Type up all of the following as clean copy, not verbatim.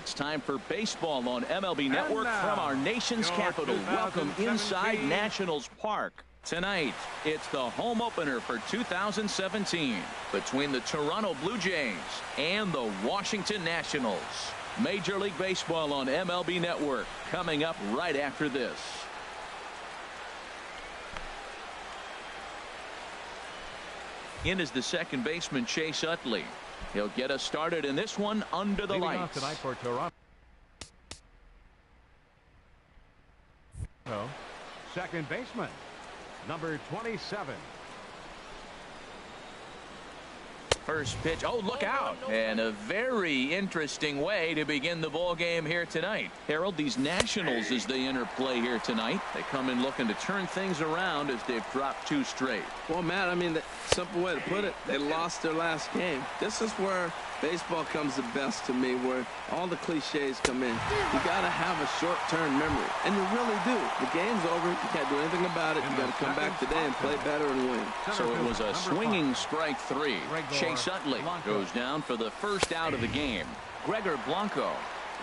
It's time for baseball on MLB Network from our nation's capital. Welcome inside Nationals Park. Tonight, it's the home opener for 2017 between the Toronto Blue Jays and the Washington Nationals. Major League Baseball on MLB Network coming up right after this. In is the second baseman, Chase Utley. He'll get us started in this one under the lights. Tonight for Toronto. Second baseman, number 27. First pitch. Oh, look out. And a very interesting way to begin the ball game here tonight. Harold, these Nationals, as they enter play here tonight, they come in looking to turn things around as they've dropped 2 straight. Well, Matt, I mean, the simple way to put it, they lost their last game. This is where baseball comes the best to me, where all the cliches come in. You got to have a short-term memory, and you really do. The game's over. You can't do anything about it. You got to come back today and play better and win. So it was a swinging strike 3. Chase Utley goes down for the first out of the game. Gregor Blanco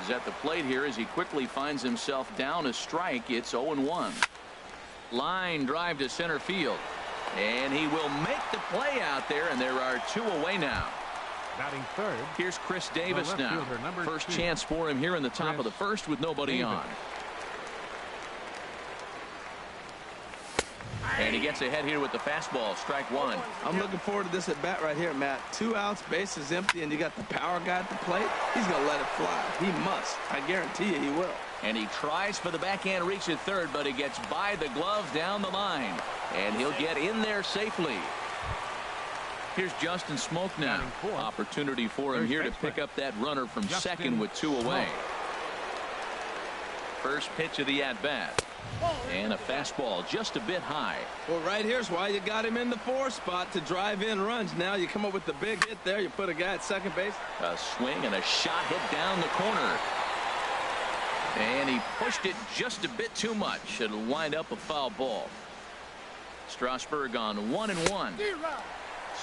is at the plate here as he quickly finds himself down a strike. It's 0-1. Line drive to center field, and he will make the play out there, and there are 2 away now. Batting third. Here's Chris Davis now. First chance for him here in the top of the first with nobody on. And he gets ahead here with the fastball. Strike 1. I'm looking forward to this at bat right here, Matt. 2 outs, bases empty, and you got the power guy at the plate. He's going to let it fly. He must. I guarantee you he will. And he tries for the backhand reach at third, but he gets by the glove down the line. And he'll get in there safely. Here's Justin Smoak now. Opportunity for him here to pick up that runner from second with 2 away. First pitch of the at-bat. And a fastball just a bit high. Well, right here's why you got him in the 4 spot to drive in runs. Now you come up with the big hit there. You put a guy at second base. A swing and a shot hit down the corner. And he pushed it just a bit too much. It'll wind up a foul ball. Strasburg on 1-1.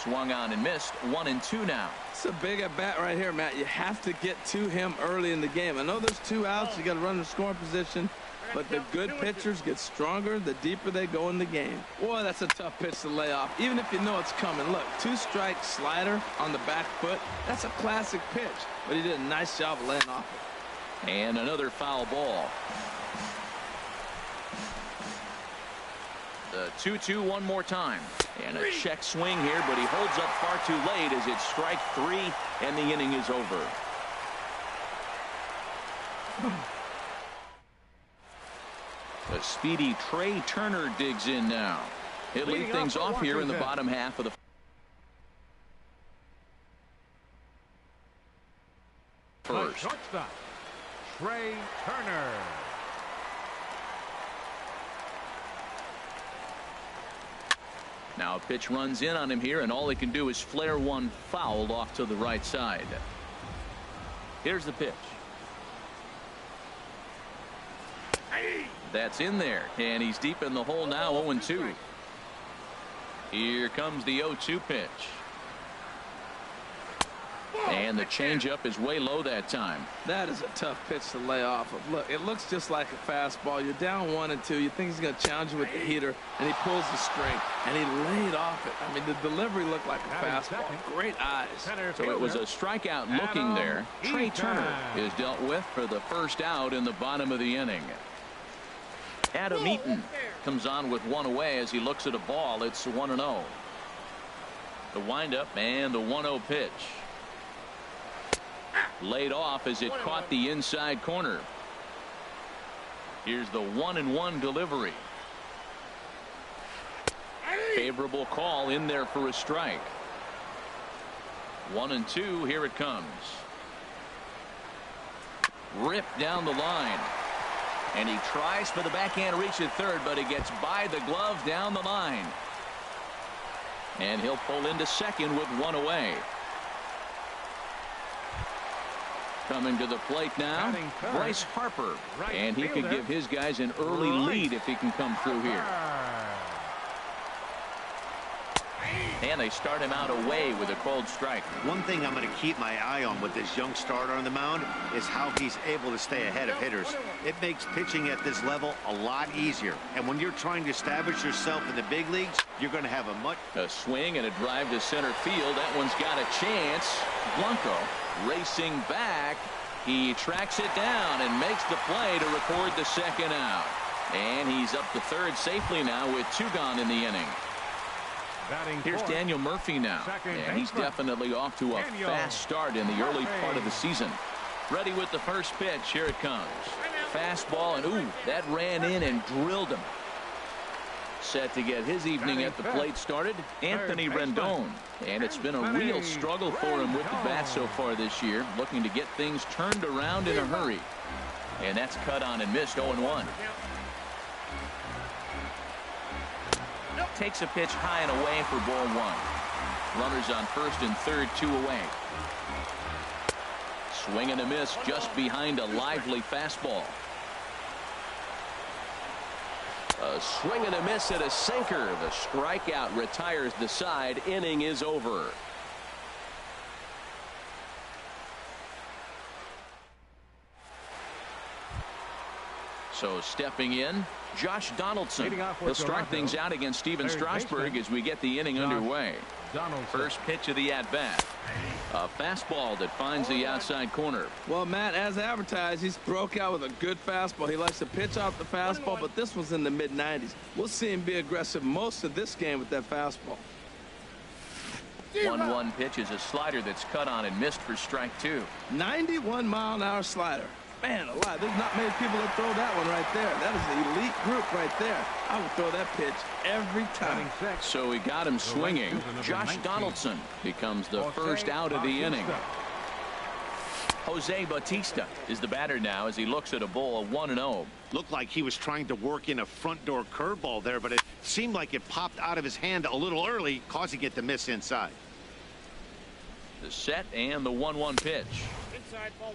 Swung on and missed. 1-2 now. It's a big at bat right here, Matt. You have to get to him early in the game. I know there's 2 outs. You got to run the scoring position. But the good pitchers get stronger the deeper they go in the game. Boy, that's a tough pitch to lay off, even if you know it's coming. Look, 2-strike slider on the back foot. That's a classic pitch. But he did a nice job of laying off it. And another foul ball. The 2-2 one more time. And a check swing here, but he holds up far too late as it's strike 3, and the inning is over. The speedy Trey Turner digs in now. He'll lead things off here in the bottom half of the first. Shortstop, Trey Turner. Now a pitch runs in on him here, and all he can do is flare one foul off to the right side. Here's the pitch. That's in there, and he's deep in the hole now. 0-2. Here comes the 0-2 pitch. And the changeup is way low that time. That is a tough pitch to lay off of. Look, it looks just like a fastball. You're down 1-2. You think he's going to challenge you with the heater, and he pulls the string, and he laid off it. I mean, the delivery looked like a fastball. Great eyes. So it was a strikeout looking there. Trey Turner is dealt with for the first out in the bottom of the inning. Adam Eaton comes on with 1 away as he looks at a ball. It's 1-0. The windup and the 1-0 pitch. Laid off as it caught the inside corner. Here's the 1-1 delivery. Favorable call in there for a strike. 1-2. Here it comes. Ripped down the line. And he tries for the backhand reach at third, but he gets by the glove down the line. And he'll pull into second with 1 away. Coming to the plate now, Bryce Harper. And he could give his guys an early lead if he can come through here. And they start him out away with a cold strike. One thing I'm going to keep my eye on with this young starter on the mound is how he's able to stay ahead of hitters. It makes pitching at this level a lot easier. And when you're trying to establish yourself in the big leagues, you're going to have a swing and a drive to center field. That one's got a chance. Blanco racing back. He tracks it down and makes the play to record the second out. And he's up to third safely now with 2 gone in the inning. Here's Daniel Murphy now, and he's definitely off to a fast start in the early part of the season. Ready with the first pitch. Here it comes. Fastball, and ooh, that ran in and drilled him. Set to get his evening at the plate started, Anthony Rendon. And it's been a real struggle for him with the bat so far this year, looking to get things turned around in a hurry. And that's cut on and missed, 0-1. Takes a pitch high and away for ball 1. Runners on first and third, 2 away. Swing and a miss just behind a lively fastball. A swing and a miss at a sinker. The strikeout retires the side. Inning is over. So stepping in, Josh Donaldson. He'll start things out against Steven Strasburg as we get the inning underway. First pitch of the at-bat. A fastball that finds the outside corner. Well, Matt, as advertised, he's broke out with a good fastball. He likes to pitch off the fastball, but this was in the mid-90s. We'll see him be aggressive most of this game with that fastball. 1-1 pitch is a slider that's cut on and missed for strike 2. 91-mile-an-hour slider. Man alive, there's not many people that throw that one right there. That is the elite group right there. I would throw that pitch every time. So he got him swinging. Josh Donaldson becomes the first out of the inning. Jose Bautista is the batter now as he looks at a ball of 1-0. Looked like he was trying to work in a front door curveball there, but it seemed like it popped out of his hand a little early, causing it to miss inside. The set and the 1-1 pitch.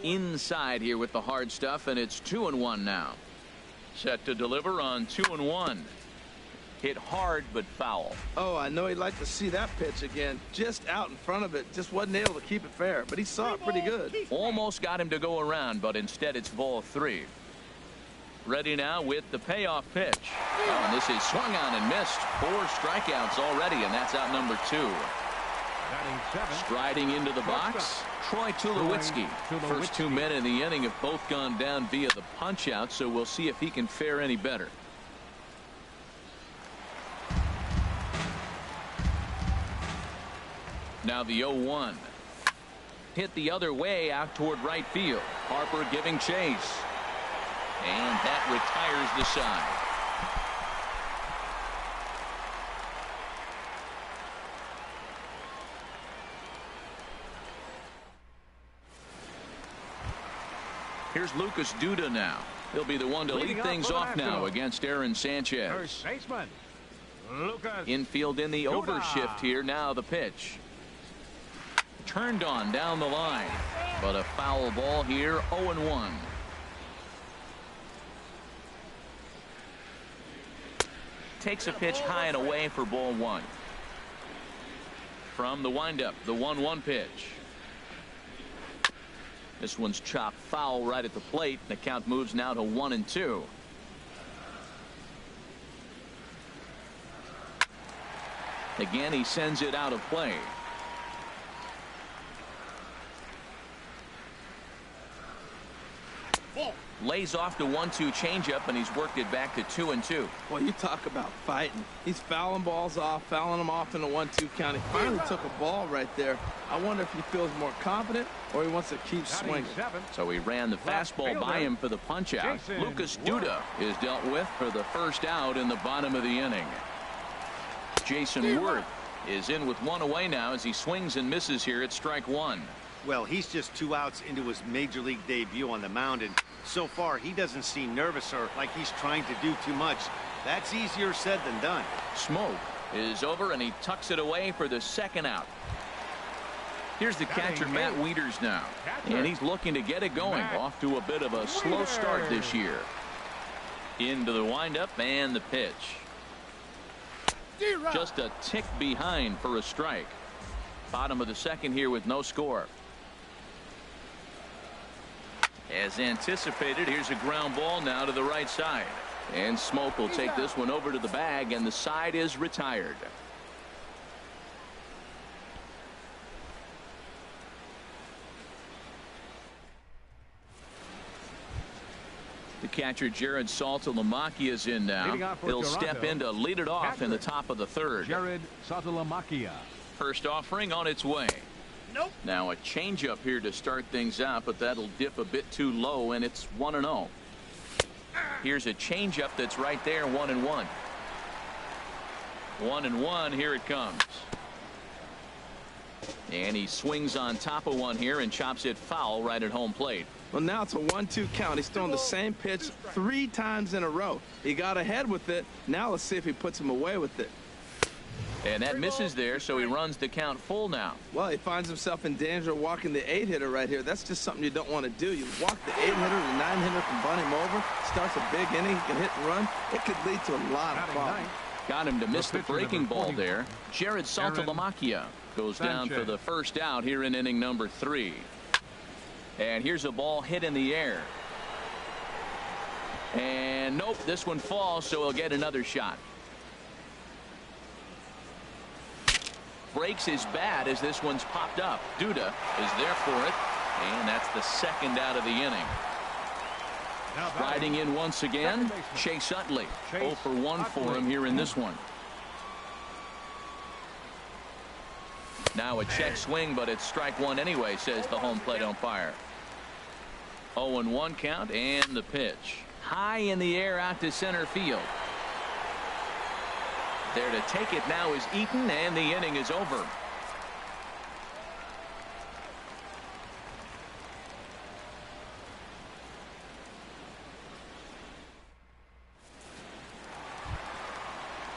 Inside here with the hard stuff, and it's 2-1 now. Set to deliver on 2-1. Hit hard but foul. Oh, I know he'd like to see that pitch again. Just out in front of it. Just wasn't able to keep it fair, but he saw it pretty good. Almost got him to go around, but instead it's ball 3. Ready now with the payoff pitch. Oh, and this is swung on and missed. 4 strikeouts already, and that's out number 2. Striding into the box, Troy Tulowitzki. First 2 men in the inning have both gone down via the punch out, so we'll see if he can fare any better. Now the 0-1. Hit the other way out toward right field. Harper giving chase. And that retires the side. Here's Lucas Duda now. He'll be the one to lead things off now against Aaron Sanchez. First baseman, Lucas Infield in the Duda. overshift here. Now the pitch. Turned on down the line, but a foul ball here. 0-1. Takes a pitch high and away for ball 1. From the windup, the 1-1 pitch. This one's chopped foul right at the plate. The count moves now to 1-2. Again, he sends it out of play. Lays off the 1-2 changeup, and he's worked it back to 2-2. Well, you talk about fighting. He's fouling balls off, fouling them off in the 1-2 count. He finally took a ball right there. I wonder if he feels more confident or he wants to keep swinging. So he ran the fastball by him for the punch out. Lucas Duda is dealt with for the first out in the bottom of the inning. Jason Worth is in with 1 away now as he swings and misses here at strike 1. Well, he's just 2 outs into his major league debut on the mound, and so far he doesn't seem nervous or like he's trying to do too much. That's easier said than done. Smoke is over, and he tucks it away for the second out. Here's the catcher, Matt Wieters, now, and he's looking to get it going. Off to a bit of a slow start this year. Into the windup and the pitch. Just a tick behind for a strike. Bottom of the second here with no score. As anticipated, here's a ground ball now to the right side. And Smoke will take this one over to the bag, and the side is retired. The catcher Jared Saltalamacchia is in now. He'll step in to lead it off in the top of the third. Jared Saltalamacchia. First offering on its way. Nope. Now a changeup here to start things out, but that'll dip a bit too low, and it's 1-0. Here's a changeup that's right there, 1-1. 1-1. Here it comes. And he swings on top of one here and chops it foul right at home plate. Well, now it's a 1-2 count. He's throwing the same pitch 3 times in a row. He got ahead with it. Now let's see if he puts him away with it. And that misses there, so he runs the count full now. Well, he finds himself in danger of walking the 8-hitter right here. That's just something you don't want to do. You walk the 8-hitter, the 9-hitter can bunt him over, starts a big inning, he can hit and run. It could lead to a lot of problems. Got him to miss the breaking ball there. Jared Saltalamacchia goes down for the first out here in inning number 3. And here's a ball hit in the air. And nope, this one falls, so he'll get another shot. Breaks his bat as this one's popped up. Duda is there for it, and that's the second out of the inning. Riding in once again, Chase Utley. 0 for 1 for him here in this one. Now a check swing, but it's strike one anyway, says the home plate umpire. 0-1 count, and the pitch. High in the air out to center field. There to take it now is Eaton, and the inning is over.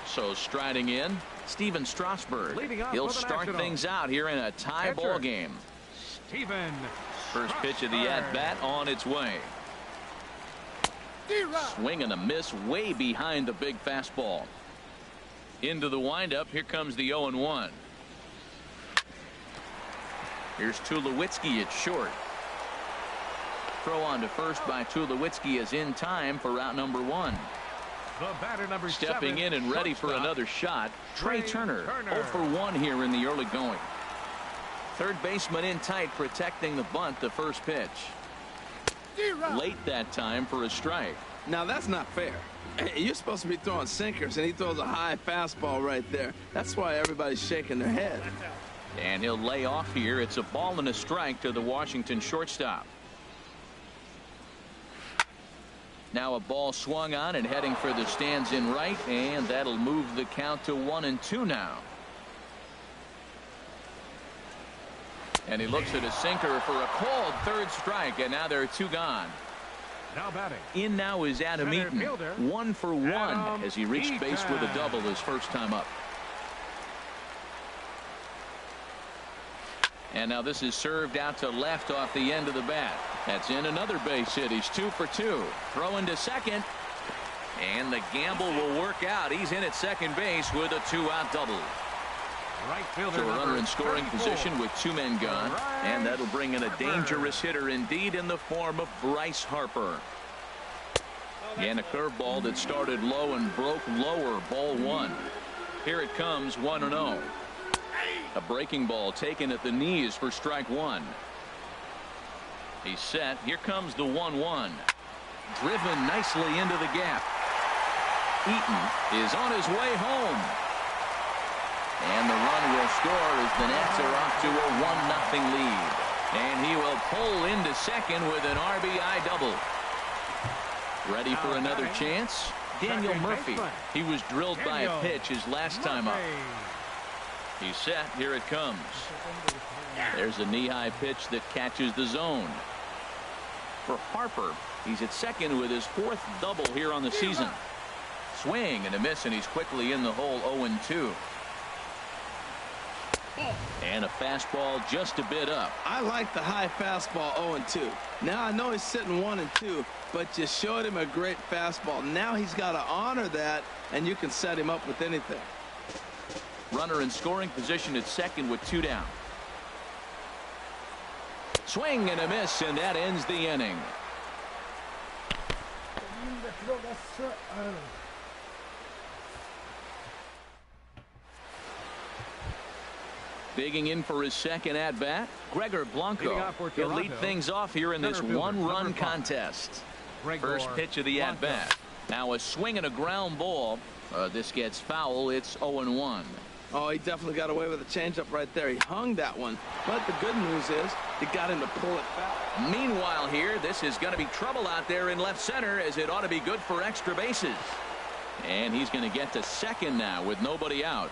So striding in, Steven Strasburg. He'll start things out here in a tie ball game. Steven. First pitch of the at-bat on its way. Swing and a miss way behind the big fastball. Into the windup. Here comes the 0-1. Here's Tulowitzki at short. Throw on to first by Tulowitzki is in time for route number 1. The batter number Stepping 7, in and ready for another shot. Trey Turner. 0 for 1 here in the early going. Third baseman in tight, protecting the bunt. The first pitch. Late that time for a strike. Now that's not fair. You're supposed to be throwing sinkers, and he throws a high fastball right there. That's why everybody's shaking their head. And he'll lay off here. It's a ball and a strike to the Washington shortstop. Now a ball swung on and heading for the stands in right, and that'll move the count to 1-2 now. And he looks at a sinker for a called third strike, and now there are 2 gone. Now batting. In now is Adam Eaton. 1 for 1 as he reached base with a double his first time up. And now this is served out to left off the end of the bat. That's in another base hit. He's 2 for 2. Throwing to second. And the gamble will work out. He's in at second base with a 2-out double. Right fielder. So a runner in scoring position with 2 men gone. And that'll bring in a dangerous hitter indeed in the form of Bryce Harper. And a curveball that started low and broke lower. Ball 1. Here it comes, 1-0. A breaking ball taken at the knees for strike 1. He's set. Here comes the 1-1. Driven nicely into the gap. Eaton is on his way home. And the run will score as the Nats are off to a 1-0 lead. And he will pull into second with an RBI double. Ready for another chance? Daniel Murphy. He was drilled by a pitch his last time up. He's set. Here it comes. There's a knee-high pitch that catches the zone. For Harper, he's at second with his 4th double here on the season. Swing and a miss, and he's quickly in the hole. 0-2. And a fastball just a bit up. I like the high fastball 0-2. Now I know he's sitting 1-2, but you showed him a great fastball. Now he's got to honor that, and you can set him up with anything. Runner in scoring position at second with 2 down. Swing and a miss, and that ends the inning. Digging in for his second at-bat, Gregor Blanco. He'll lead things off here in this one-run contest. First pitch of the at-bat. Now a swing and a ground ball. This gets foul. It's 0-1. Oh, he definitely got away with a changeup right there. He hung that one. But the good news is he got him to pull it back. Meanwhile here, this is going to be trouble out there in left center, as it ought to be good for extra bases. And he's going to get to second now with nobody out.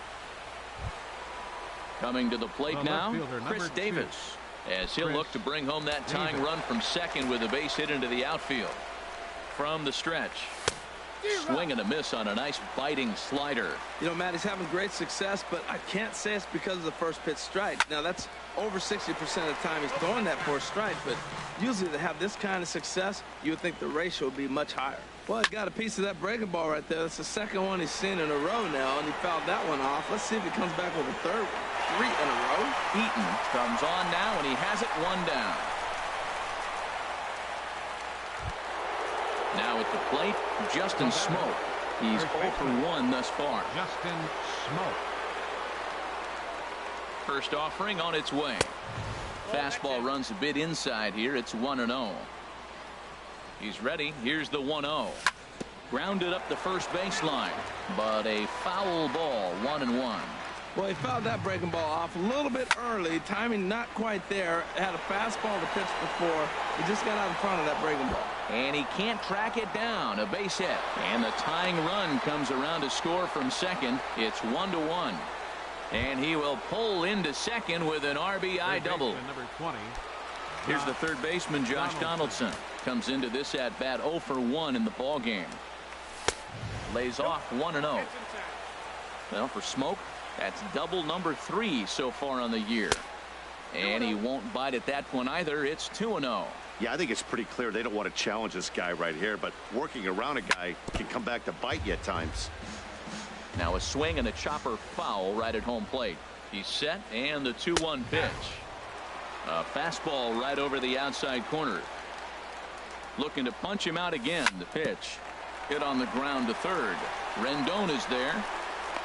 Coming to the plate now, Chris Davis, as he'll look to bring home that tying run from second with a base hit into the outfield. From the stretch, swing and a miss on a nice biting slider. You know, Matt, he's having great success, but I can't say it's because of the first pitch strike. Now, that's over 60% of the time he's throwing that for a strike, but usually to have this kind of success, you would think the ratio would be much higher. Well, he got a piece of that breaking ball right there. That's the second one he's seen in a row now, and he fouled that one off. Let's see if he comes back with a third one. 3 in a row. Eaton comes on now, and he has it 1 down. Now at the plate, Justin Smoak. He's 0 for 1 thus far. Justin Smoak. First offering on its way. Fastball runs a bit inside here. It's 1-0. He's ready. Here's the 1-0. Grounded up the first baseline, but a foul ball. 1-1. Well, he fouled that breaking ball off a little bit early. Timing not quite there. Had a fastball to pitch before. He just got out in front of that breaking ball. And he can't track it down. A base hit. And the tying run comes around to score from second. It's 1-1. And he will pull into second with an RBI double. Number 20. Here's the third baseman, Josh Donaldson. Comes into this at-bat 0 for 1 in the ballgame. Lays off 1-0. Well, for Smoak, that's double number 3 so far on the year. And he won't bite at that one either. It's 2-0. Yeah, I think it's pretty clear they don't want to challenge this guy right here, but working around a guy can come back to bite you at times. Now a swing and a chopper foul right at home plate. He's set, and the 2-1 pitch. A fastball right over the outside corner. Looking to punch him out again. The pitch hit on the ground to third. Rendon is there.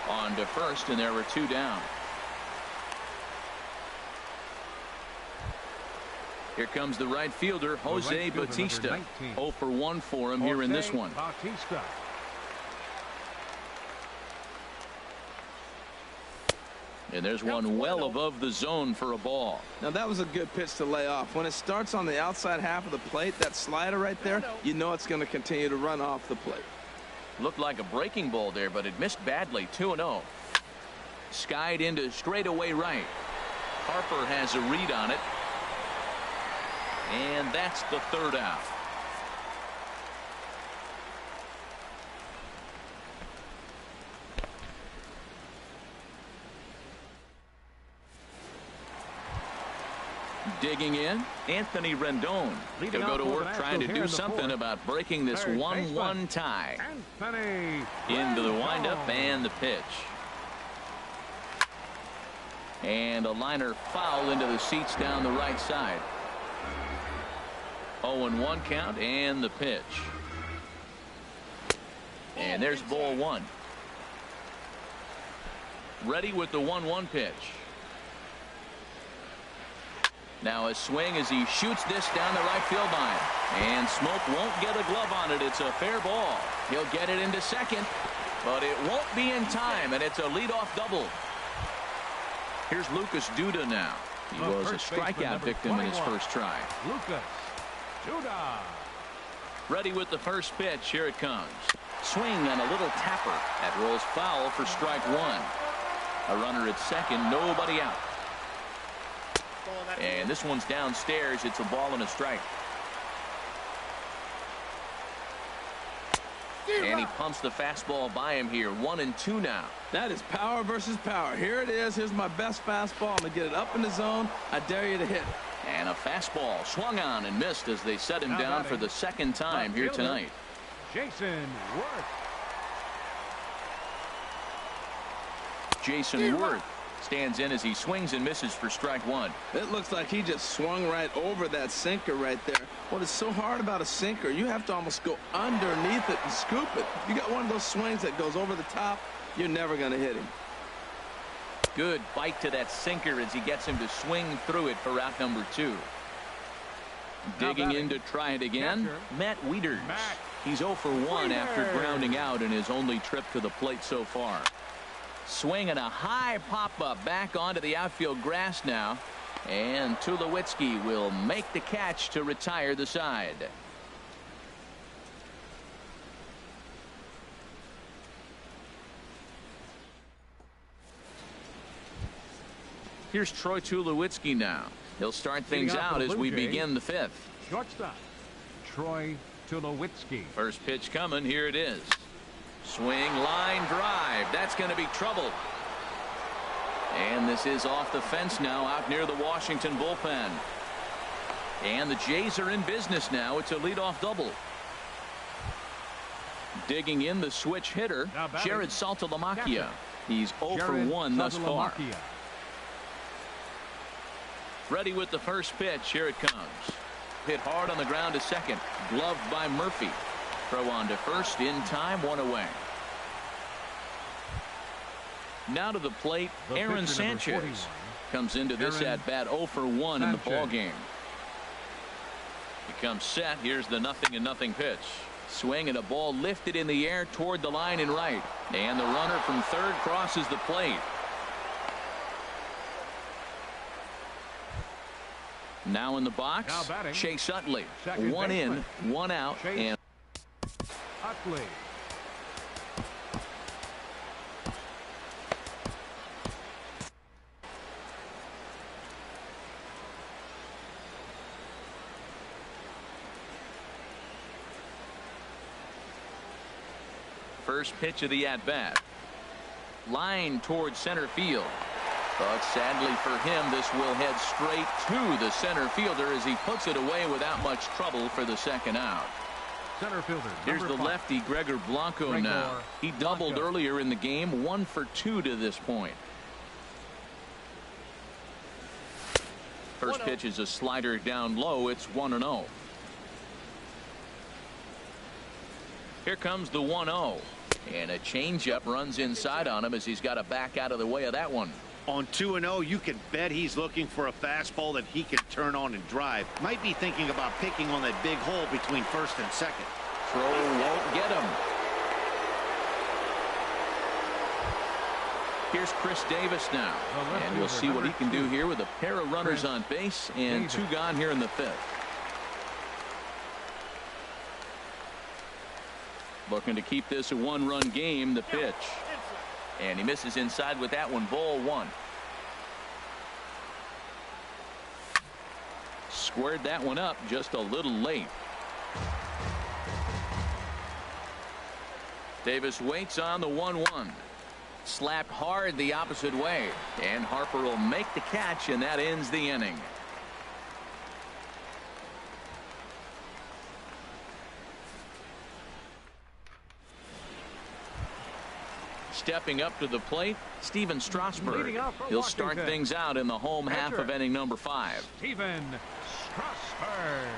On to first, and there were 2 down. Here comes the right fielder, Jose Bautista. 0 for 1 for him here in this one. Bautista. And there's one well above the zone for a ball. Now, that was a good pitch to lay off. When it starts on the outside half of the plate, that slider right there, you know it's going to continue to run off the plate. Looked like a breaking ball there, but it missed badly. 2-0. Skied into straightaway right. Harper has a read on it. And that's the third out. Digging in, Anthony Rendon. He'll go to work trying to do something about breaking this 1-1 tie. Into the windup and the pitch. And a liner foul into the seats down the right side. 0-1 count and the pitch. And there's ball 1. Ready with the 1-1 pitch. Now a swing as he shoots this down the right field line. And Smoak won't get a glove on it. It's a fair ball. He'll get it into second, but it won't be in time, and it's a leadoff double. Here's Lucas Duda now. He was a strikeout victim in his first try. Lucas Duda. Ready with the first pitch. Here it comes. Swing and a little tapper. That rolls foul for strike 1. A runner at second, nobody out. And this one's downstairs. It's a ball and a strike. And he pumps the fastball by him here. 1-2 now. That is power versus power. Here it is. Here's my best fastball. I'm going to get it up in the zone. I dare you to hit it. And a fastball swung on and missed as they set him down for the second time here tonight. Jason Worth. Jason Worth stands in as he swings and misses for strike one. It looks like he just swung right over that sinker right there. What is so hard about a sinker, you have to almost go underneath it and scoop it. You got one of those swings that goes over the top, you're never going to hit him. Good bite to that sinker as he gets him to swing through it for out number 2. Digging in to try it again, Matt Wieters. He's 0 for 1 after grounding out in his only trip to the plate so far. Swinging a high pop-up back onto the outfield grass now. And Tulowitzki will make the catch to retire the side. Here's Troy Tulowitzki now. He'll start things out as we begin the 5th. Shortstop, Troy Tulowitzki. First pitch coming. Here it is. Swing, line drive. That's going to be trouble. And this is off the fence now out near the Washington bullpen. And the Jays are in business now. It's a leadoff double. Digging in the switch hitter, Jared Saltalamacchia. He's 0 for 1 thus far. Ready with the first pitch. Here it comes. Hit hard on the ground to second. Gloved by Murphy. Throw on to first in time. 1 away. Now to the plate, Aaron Sanchez comes into this at bat 0 for 1 in the ball game. He comes set. Here's the 0-0 pitch. Swing and a ball lifted in the air toward the line and right. And the runner from third crosses the plate. Now in the box, Chase Utley. 1 in, 1 out, and Utley. First pitch of the at-bat. Line towards center field. But sadly for him, this will head straight to the center fielder as he puts it away without much trouble for the second out. Center fielder. Here's the lefty Gregor Blanco now. He doubled earlier in the game, 1 for 2 to this point. First pitch is a slider down low. It's 1-0. Here comes the 1-0. And a changeup runs inside on him as he's got to back out of the way of that one. On 2-0, you can bet he's looking for a fastball that he can turn on and drive. Might be thinking about picking on that big hole between first and second. Throw won't get him. Here's Chris Davis now. And we'll see what he can do here with a pair of runners on base and 2 gone here in the 5th. Looking to keep this a 1-run game. The pitch. And he misses inside with that one. Ball 1. Squared that one up just a little late. Davis waits on the 1-1. Slapped hard the opposite way. And Harper will make the catch, and that ends the inning. Stepping up to the plate, Steven Strasburg. He'll start things out in the home half of inning number 5. Steven Strasburg.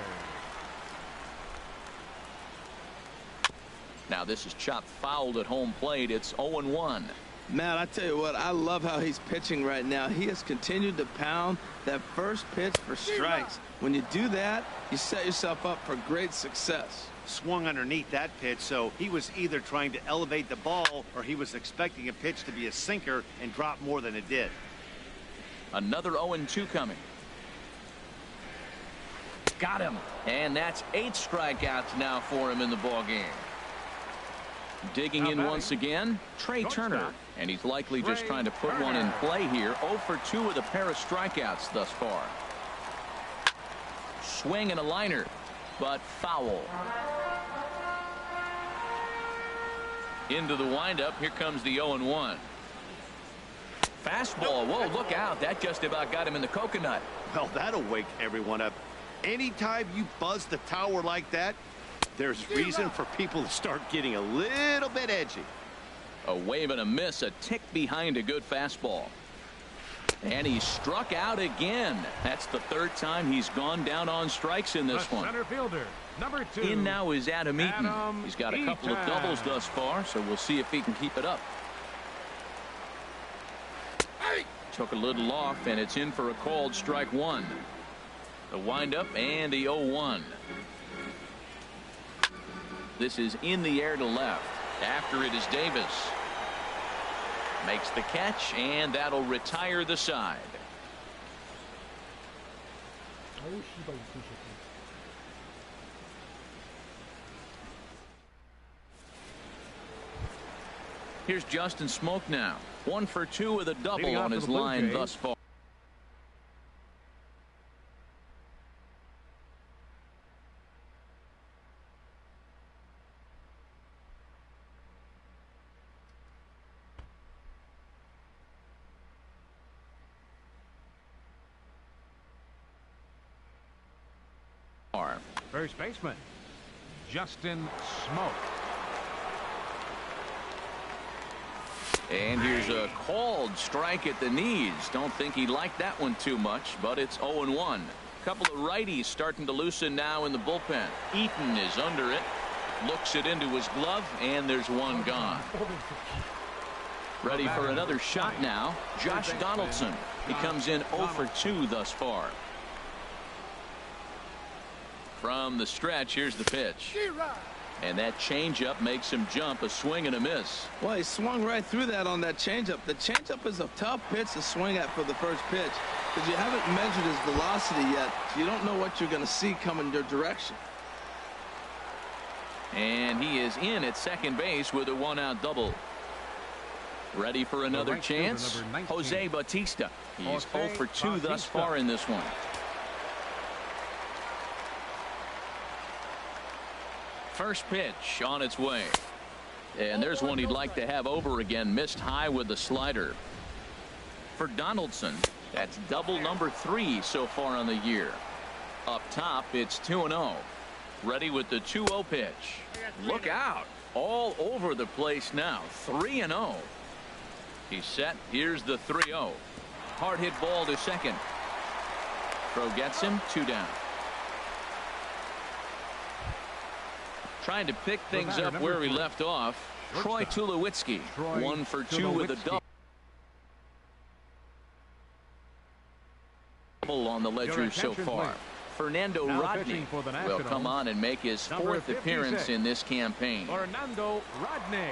Now this is chopped fouled at home plate. It's 0-1. Matt, I tell you what, I love how he's pitching right now. He has continued to pound that first pitch for strikes. When you do that, you set yourself up for great success. Swung underneath that pitch, so he was either trying to elevate the ball or he was expecting a pitch to be a sinker and drop more than it did. Another 0-2 coming. Got him. And that's 8 strikeouts now for him in the ball game. Digging in once again, Trey Turner. And he's likely just trying to put one in play here. 0 for 2 with a pair of strikeouts thus far. Swing and a liner, but foul. Into the windup. Here comes the 0-1. Fastball. Whoa, look out. That just about got him in the coconut. Well, that'll wake everyone up. Anytime you buzz the tower like that, there's reason for people to start getting a little bit edgy. A wave and a miss, a tick behind a good fastball. And he struck out again. That's the third time he's gone down on strikes in this one. Center fielder, number 2. In now is Adam Eaton. He's got a couple of doubles thus far, so we'll see if he can keep it up. Took a little off, and it's in for a called strike one. The windup and the 0-1. This is in the air to left. After it is Davis. Makes the catch, and that'll retire the side. Here's Justin Smoke now. 1 for 2 with a double on his line thus far. First baseman, Justin Smoke. And here's a called strike at the knees. Don't think he liked that one too much, but it's 0-1. A couple of righties starting to loosen now in the bullpen. Eaton is under it. Looks it into his glove, and there's one gone. Ready for another shot now. Josh Donaldson. He comes in 0 for 2 thus far. From the stretch, here's the pitch. And that changeup makes him jump. A swing and a miss. Well, he swung right through that on that changeup. The changeup is a tough pitch to swing at for the first pitch because you haven't measured his velocity yet. So you don't know what you're going to see coming your direction. And he is in at second base with a 1-out double. Ready for another chance. Jose Bautista. He's 0 for 2 thus far in this one. First pitch on its way. And there's one he'd like to have over again. Missed high with the slider. For Donaldson, that's double number 3 so far on the year. Up top, it's 2-0. Ready with the 2-0 pitch. Look out. All over the place now. 3-0. He's set. Here's the 3-0. Hard hit ball to second. Throw gets him. 2 down. Trying to pick things up where he left off. Troy Tulowitzki. 1 for 2 with a double on the ledger so far. Fernando Rodney will come on and make his 4th appearance in this campaign. Fernando Rodney.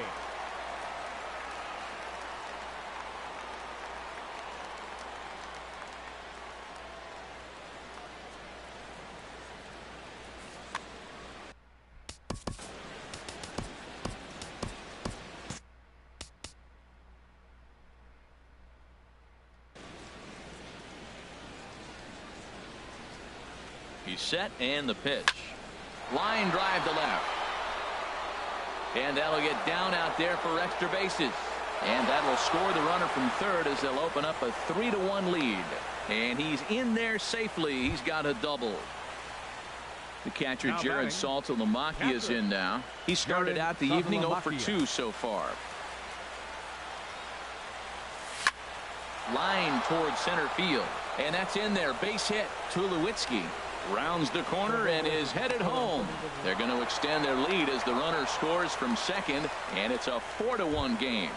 He's set, and the pitch. Line drive to left. And that'll get down out there for extra bases. And that'll score the runner from third as they'll open up a 3-1 lead. And he's in there safely. He's got a double. The catcher Jared Saltalamacchia is in now. He started out the evening 0 for 2 so far. Line towards center field. And that's in there. Base hit. Tulowitzki rounds the corner and is headed home. They're going to extend their lead as the runner scores from second, and it's a 4-1 game.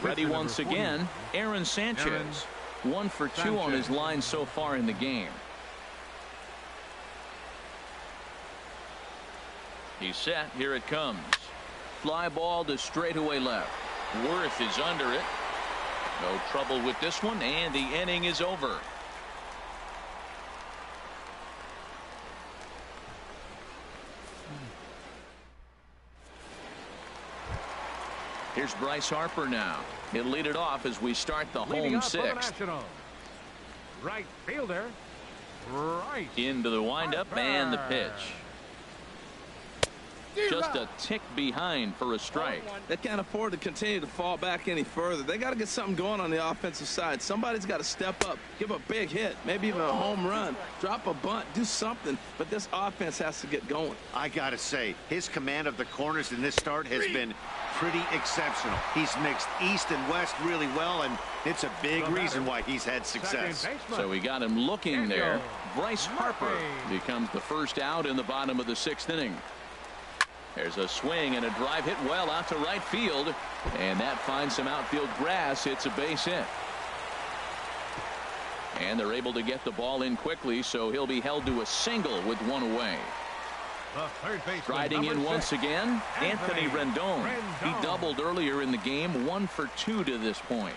Ready once again, Aaron Sanchez. 1 for 2 on his line so far in the game. He's set. Here it comes. Fly ball to straightaway left. Worth is under it. No trouble with this one, and the inning is over. Here's Bryce Harper now. He'll lead it off as we start the home 6th. Right fielder. Right. Into the windup and the pitch. Just a tick behind for a strike. They can't afford to continue to fall back any further. They got to get something going on the offensive side. Somebody's got to step up, give a big hit, maybe even a home run, drop a bunt, do something. But this offense has to get going. I got to say, his command of the corners in this start has been pretty exceptional. He's mixed East and West really well, and it's a big reason why he's had success. So we got him looking there. Bryce Harper becomes the first out in the bottom of the 6th inning. There's a swing and a drive hit well out to right field, and that finds some outfield grass. It's a base hit. And they're able to get the ball in quickly, so he'll be held to a single with one away. Striding in once again, Anthony Rendon. He doubled earlier in the game, 1 for 2 to this point.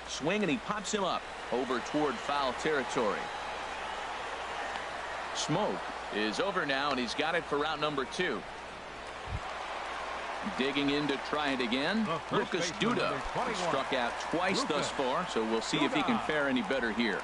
Swing, and he pops him up over toward foul territory. Smoke is over now, and he's got it for route number 2. Digging in to try it again. Lucas Duda struck out twice thus far, so we'll see if he can fare any better here.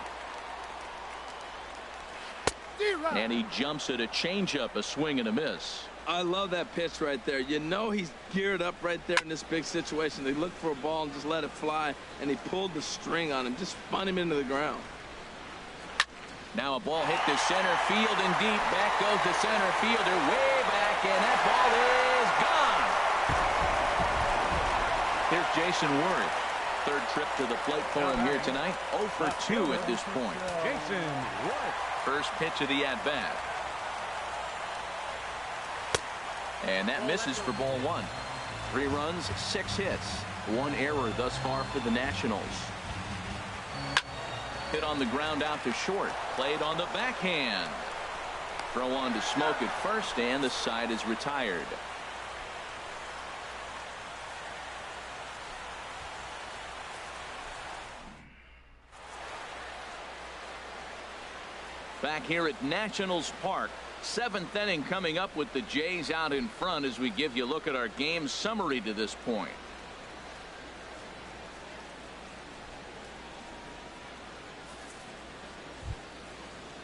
And he jumps at a changeup, a swing and a miss. I love that pitch right there. You know he's geared up right there in this big situation. They looked for a ball and just let it fly, and he pulled the string on him, just spun him into the ground. Now a ball hit to center field and deep. Back goes the center fielder way back, and that ball is gone. Here's Jason Worth. 3rd trip to the plate for him here tonight. 0 for 2 at this point. Jason Worth. First pitch of the at-bat. And that misses for ball 1. 3 runs, 6 hits. 1 error thus far for the Nationals. Hit on the ground out to short. Played on the backhand. Throw on to Smoke at first, and the side is retired. Back here at Nationals Park, 7th inning coming up with the Jays out in front as we give you a look at our game summary to this point.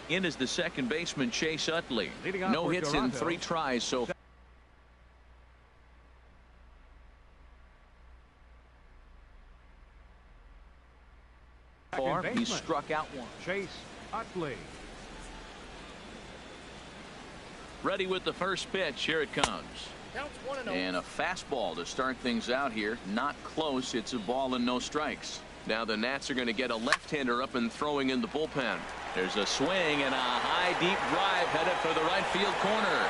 In is the second baseman Chase Utley. No hits in 3 tries so far. He struck out 1. Chase Utley. Ready with the first pitch. Here it comes. And a fastball to start things out here. Not close. It's a ball and no strikes. Now the Nats are going to get a left-hander up and throwing in the bullpen. There's a swing and a high deep drive headed for the right field corner.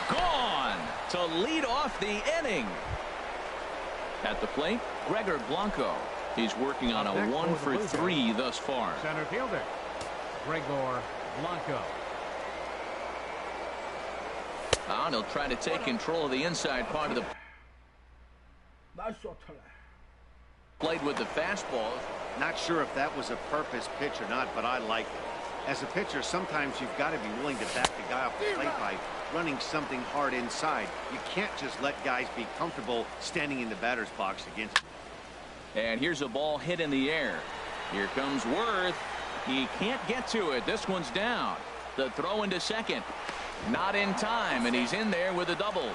Gone to lead off the inning. At the plate, Gregor Blanco. He's working on a 1 for 3 thus far. Center fielder Gregor Blanco. And he'll try to take control of the inside part of the plate with the fastball. Not sure if that was a purpose pitch or not, but I like it. As a pitcher, sometimes you've got to be willing to back the guy off the plate by running something hard inside. You can't just let guys be comfortable standing in the batter's box against him. And here's a ball hit in the air. Here comes Worth. He can't get to it. This one's down. The throw into second. Not in time, and he's in there with a double.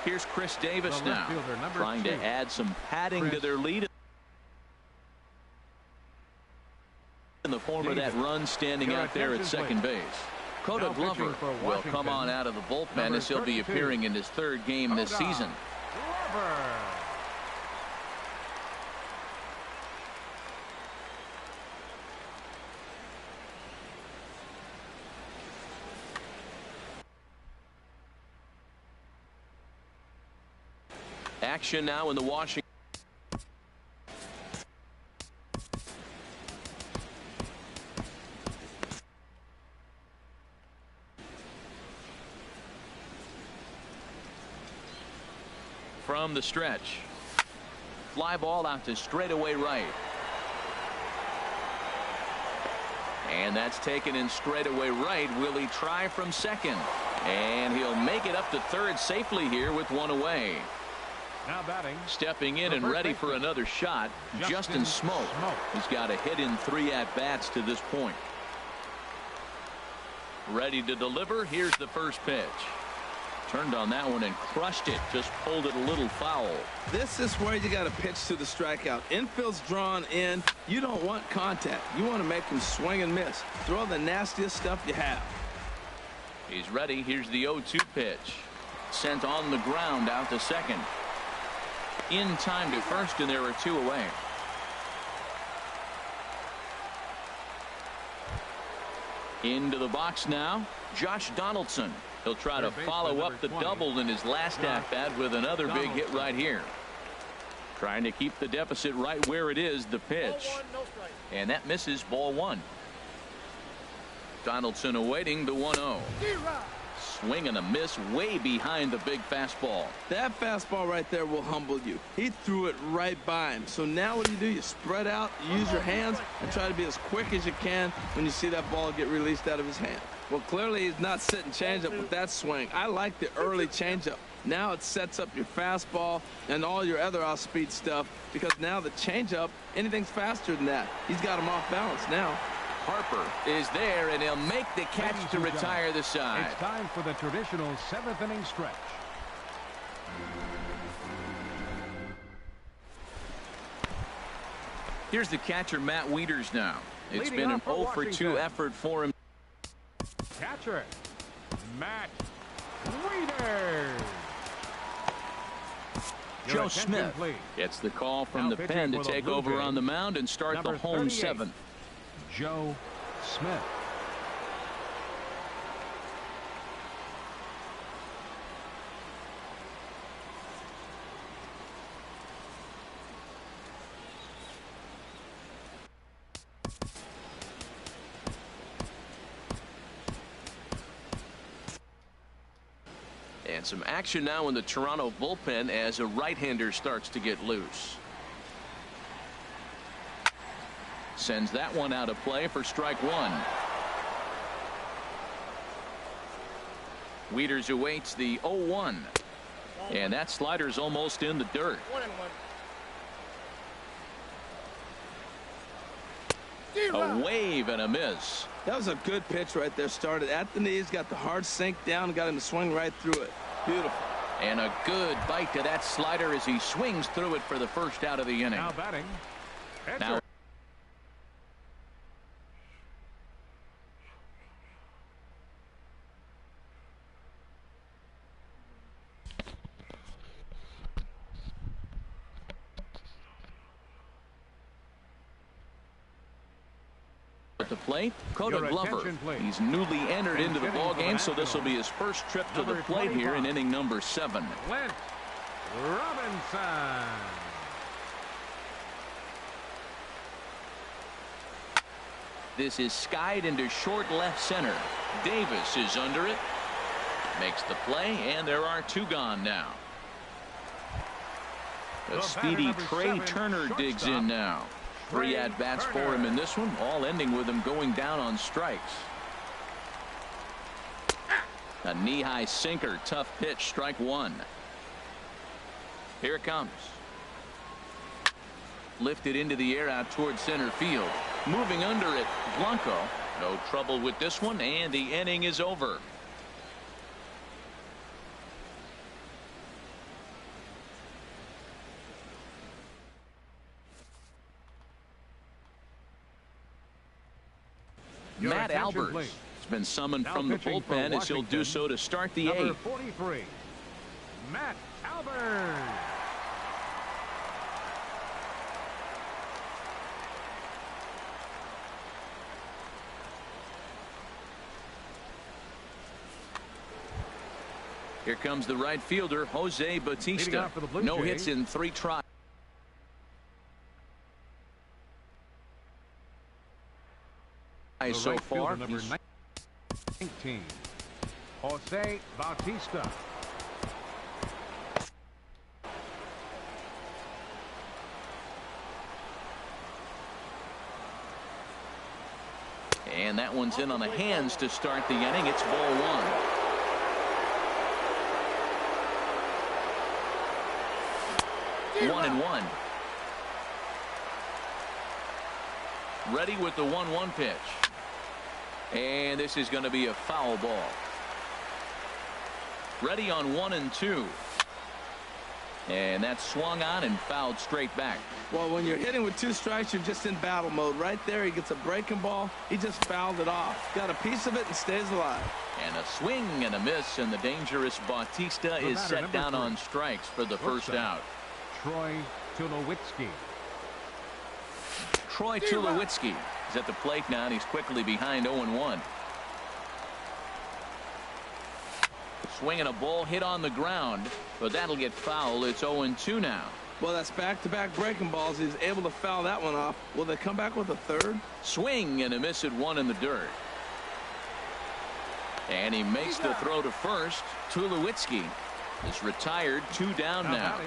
Here's Chris Davis now, trying to add some padding to their lead in the form of that run standing out there at second base. Coda Glover will come on out of the bullpen as he'll be appearing in his 3rd game this season. Action now in the Washington. From the stretch. Fly ball out to straightaway right. And that's taken in straightaway right. Will he try from second? And he'll make it up to 3rd safely here with 1 away. Now batting. Stepping in and ready for another shot, Justin Smoke. He's got a hit in 3 at-bats to this point. Ready to deliver. Here's the first pitch. Turned on that one and crushed it. Just pulled it a little foul. This is where you got to pitch to the strikeout. Infield's drawn in. You don't want contact. You want to make him swing and miss. Throw the nastiest stuff you have. He's ready. Here's the 0-2 pitch. Sent on the ground out to second. In time to first, and there are 2 away. Into the box now, Josh Donaldson. He'll try to follow up the double in his last at-bat with another big hit right here. Trying to keep the deficit right where it is, the pitch. And that misses, ball 1. Donaldson awaiting the 1-0. Swing and a miss way behind the big fastball. That fastball right there will humble you. He threw it right by him. So now what do? You spread out, you use your hands, and try to be as quick as you can when you see that ball get released out of his hand. Well, clearly he's not sitting changeup with that swing. I like the early changeup. Now it sets up your fastball and all your other off-speed stuff, because now the changeup, anything's faster than that. He's got him off balance now. Harper is there, and he'll make the catch to retire the side. It's time for the traditional 7th inning stretch. Here's the catcher, Matt Wieters now. It's been an 0 for 2 effort for him. Catcher, Matt Wieters. Joe Smith gets the call from the pen to take over on the mound and start the home 7th. Joe Smith. And some action now in the Toronto bullpen as a right-hander starts to get loose. Sends that one out of play for strike 1. Wieters awaits the 0-1. And that slider's almost in the dirt. A wave and a miss. That was a good pitch right there. Started at the knees, got the hard sink down, got him to swing right through it. Beautiful. And a good bite to that slider as he swings through it for the first out of the inning. Now batting. Now at the plate, Coda Glover. He's newly entered into the ballgame, so this will be his first trip to the plate here in inning number 7. Clint Robinson. This is skied into short left center. Davis is under it. Makes the play, and there are 2 gone now. A speedy Trey Turner digs in now. 3 at-bats for him in this one, all ending with him going down on strikes. A knee-high sinker, tough pitch, strike 1. Here it comes. Lifted into the air out towards center field. Moving under it, Blanco. No trouble with this one, and the inning is over. Matt Albers has been summoned from the bullpen as he'll do so to start the 8th. 43, Matt Albers. Here comes the right fielder, Jose Bautista. No hits in 3 tries. So far, number 19, Jose Bautista. And that one's in on the hands to start the inning. It's ball 1. One and one. Ready with the 1-1 pitch. And this is going to be a foul ball. Ready on 1 and 2. And that's swung on and fouled straight back. Well, when you're hitting with 2 strikes, you're just in battle mode. Right there, he gets a breaking ball. He just fouled it off. Got a piece of it and stays alive. And a swing and a miss, and the dangerous Bautista is set down on strikes for the first out. Troy Tulowitzki. Troy Tulowitzki is at the plate now, and he's quickly behind 0-1. Swinging a ball hit on the ground, but that'll get foul. It's 0-2 now. Well, that's back-to-back breaking balls. He's able to foul that one off. Will they come back with a third? Swing and a miss at 1 in the dirt. And he makes the throw to first. Tulowitzki is retired. 2 down now.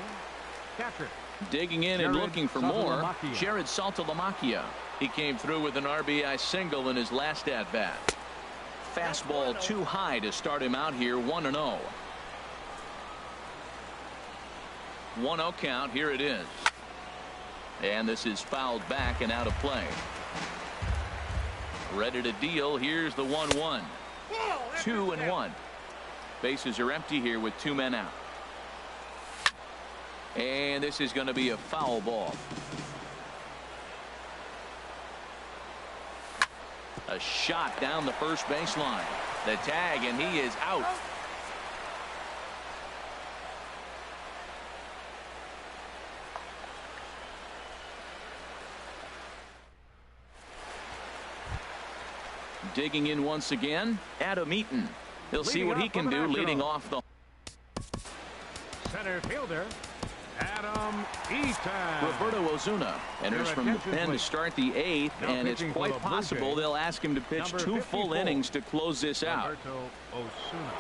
Digging in and looking for more, Jared Saltalamacchia. He came through with an RBI single in his last at-bat. Fastball too high to start him out here. 1-0. 1-0 count. Here it is. And this is fouled back and out of play. Ready to deal. Here's the 1-1. 2-1. Bases are empty here with 2 men out. And this is going to be a foul ball. A shot down the first baseline. The tag, and he is out. Digging in once again, Adam Eaton. He'll see what he can do leading off the Center fielder, Adam Eaton. Roberto Osuna enters from the pen to start the 8th, and it's quite possible they'll ask him to pitch 2 full innings to close this out. Roberto Osuna.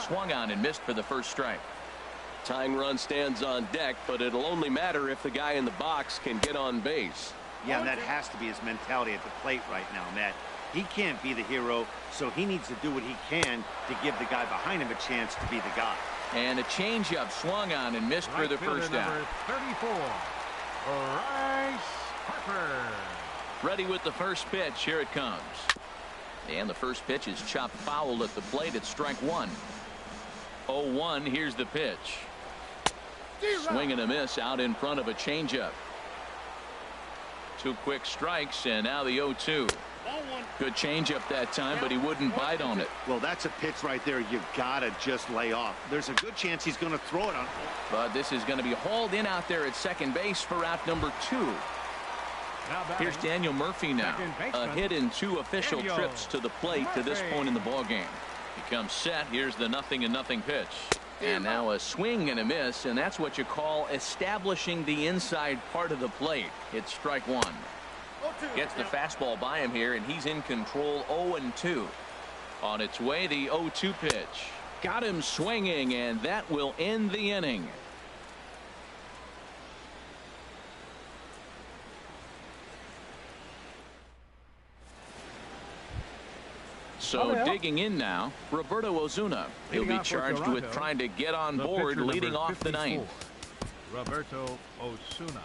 Swung on and missed for the first strike. Tying run stands on deck, but it'll only matter if the guy in the box can get on base. Yeah, and that has to be his mentality at the plate right now, Matt. He can't be the hero, so he needs to do what he can to give the guy behind him a chance to be the guy. And a changeup swung on and missed for the first out. 34, Bryce Harper. Ready with the first pitch. Here it comes. And the first pitch is chopped foul at the plate. It's strike 1. 0-1. Here's the pitch. Swing and a miss out in front of a changeup. 2 quick strikes, and now the 0-2. Good changeup that time, but he wouldn't bite on it. Well, that's a pitch right there you've got to just lay off. There's a good chance he's going to throw it on. But this is going to be hauled in out there at second base for out number 2. Here's Daniel Murphy now. A hit in 2 official trips to the plate to this point in the ball game. He comes set. Here's the 0-0 pitch. And now a swing and a miss, and that's what you call establishing the inside part of the plate. It's strike 1. Gets the fastball by him here, and he's in control. 0-2. On its way, the 0-2 pitch. Got him swinging, and that will end the inning. So digging in now, Roberto Osuna. He'll be charged with trying to get on board leading off the 9th. Roberto Osuna.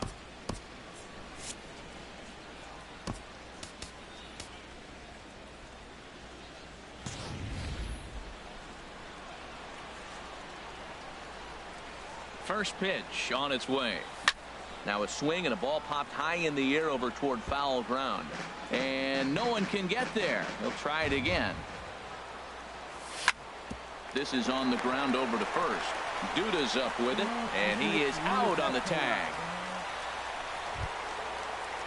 First pitch on its way. Now a swing and a ball popped high in the air over toward foul ground. And no one can get there. He'll try it again. This is on the ground over to first. Duda's up with it, and he is out on the tag.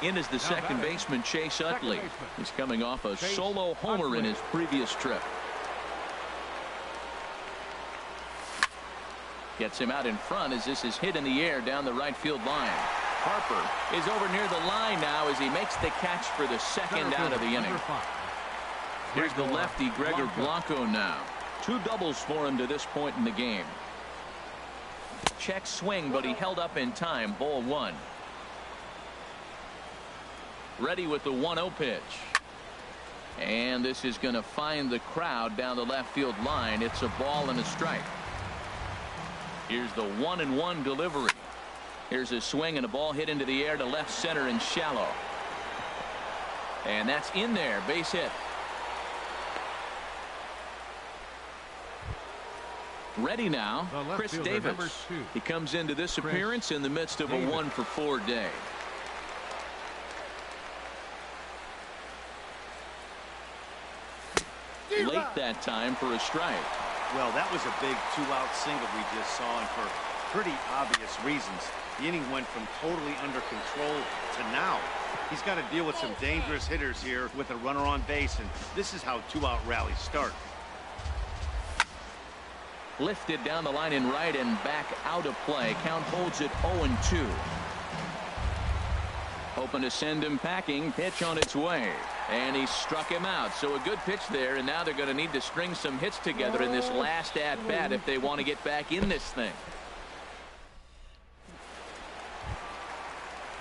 In is the second baseman, Chase Utley. He's coming off a solo homer in his previous trip. Gets him out in front as this is hit in the air down the right field line. Harper is over near the line now as he makes the catch for the second out of the inning. Here's the lefty Gregor Blanco now. 2 doubles for him to this point in the game. Check swing, but he held up in time. Ball 1. Ready with the 1-0 pitch. And this is going to find the crowd down the left field line. It's a ball and a strike. Here's the 1-1 delivery. Here's a swing and a ball hit into the air to left center and shallow. And that's in there. Base hit. Ready now, Chris Davis. He comes into this appearance in the midst of a 1-for-4 day. Late that time for a strike. Well, that was a big 2-out single we just saw, and for pretty obvious reasons. The inning went from totally under control to now. He's got to deal with some dangerous hitters here with a runner on base, and this is how 2-out rallies start. Lifted down the line in right and back out of play. Count holds it 0-2. Hoping to send him packing. Pitch on its way. And he struck him out. So a good pitch there, and now they're going to need to string some hits together in this last at-bat if they want to get back in this thing.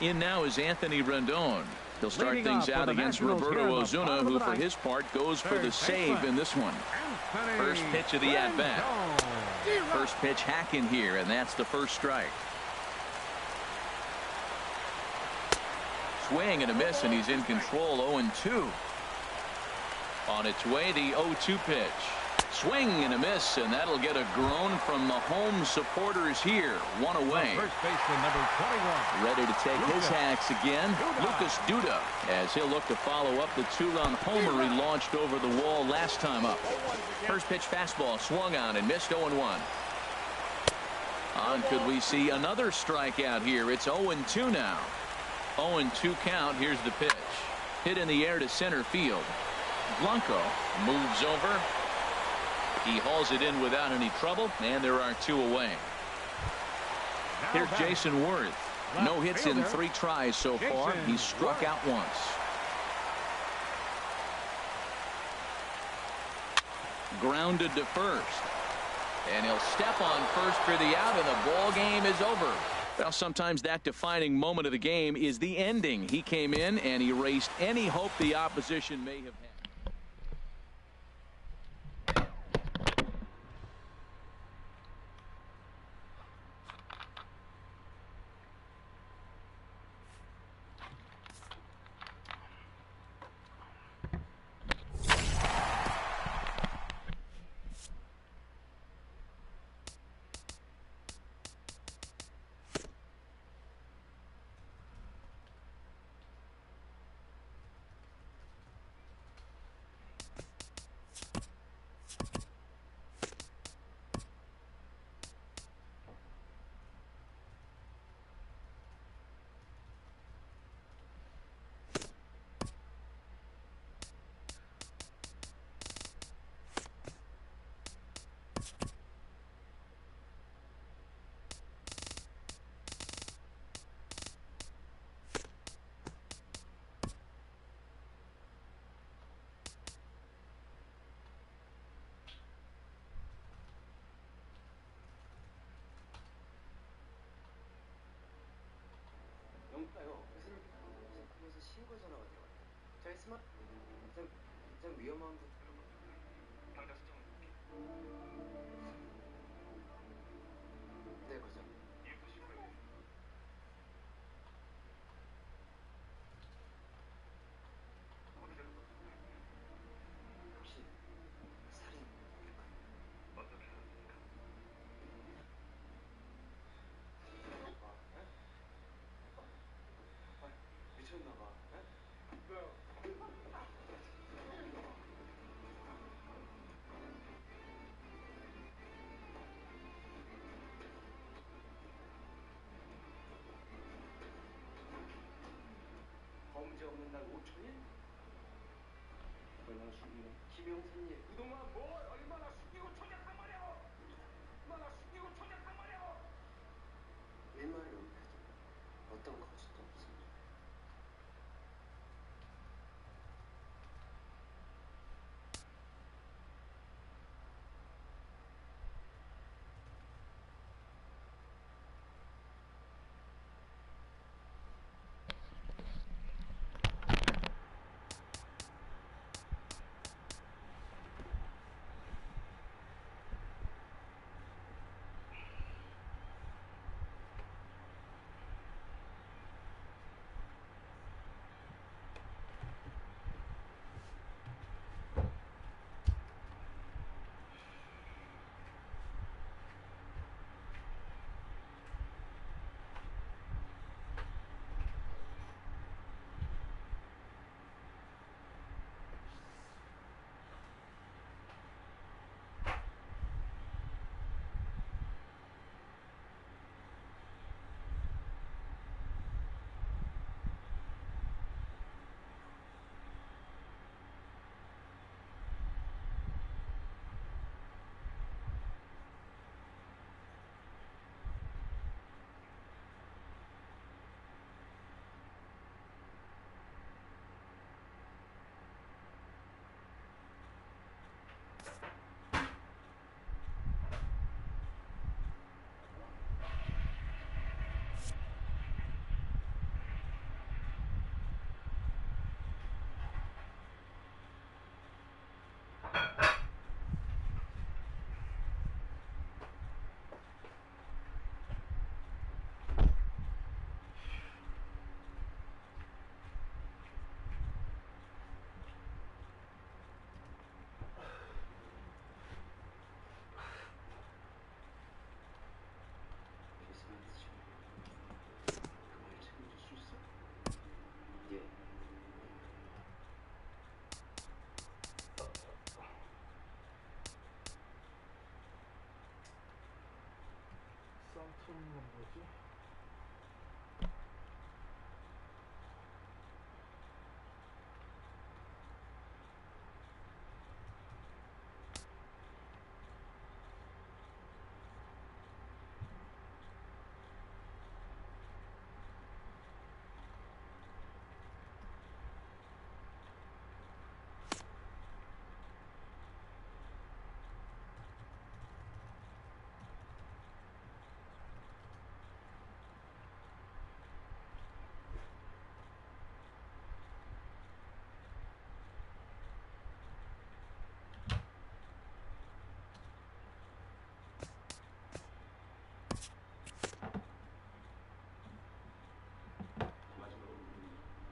In now is Anthony Rendon. He'll start things out against Roberto Osuna, who for his part goes for the save in this one. First pitch of the at-bat. First pitch hacking here, and that's the first strike. Swing and a miss, and he's in control. 0-2. On its way, the 0-2 pitch. Swing and a miss, and that'll get a groan from the home supporters here. One away. First baseman number 21. Ready to take his hacks again. Lucas Duda, as he'll look to follow up the 2-run homer he launched over the wall last time up. First pitch fastball swung on and missed. 0-1. Could we see another strikeout here? It's 0-2 now. 0-2 count. Here's the pitch. Hit in the air to center field. Blanco moves over. He hauls it in without any trouble, and there are 2 away. Here's Jason Worth. No hits in 3 tries so far. He's struck out once. Grounded to first. And he'll step on first for the out, and the ball game is over. Well, sometimes that defining moment of the game is the ending. He came in and erased any hope the opposition may have had. 그래서 신고 전화가 돼요. 저희 스마트 좀 위험한 것. 당장 수정. 네, 거죠. 혹시 살인? 어떻게 하십니까? 미쳤나봐. 범죄 없는 날 5천일? 얼마나 숨기고 김영선님 그동안 뭘 얼마나 숨기고 초작한 말이야. 얼마나 숨기고 초작한 말이야. 일말의 은폐도 어떤 거짓도 없습니다.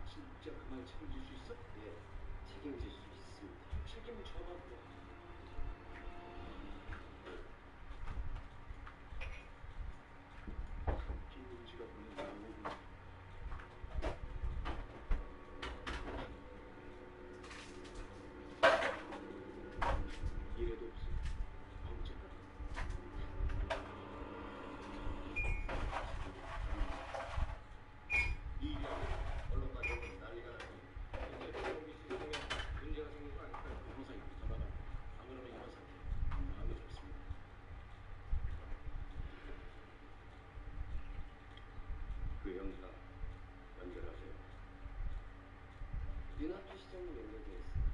진짜 그 말 책임질 수 있어? 예, 책임질 수 있습니다. 책임을 져봐도 김민지가 보낸 마음은 이래도 없어. 언제까지? 언론까지 오면 난리가 나지. 근데 조용히 시스템에 문제가 생긴 거 아닐까요? 변호사님 잡아가. 안 그러면 이런 상태 마음이 좋습니다. 그 형사 연결하세요. 윤학주 시장님 연결되어 있습니다.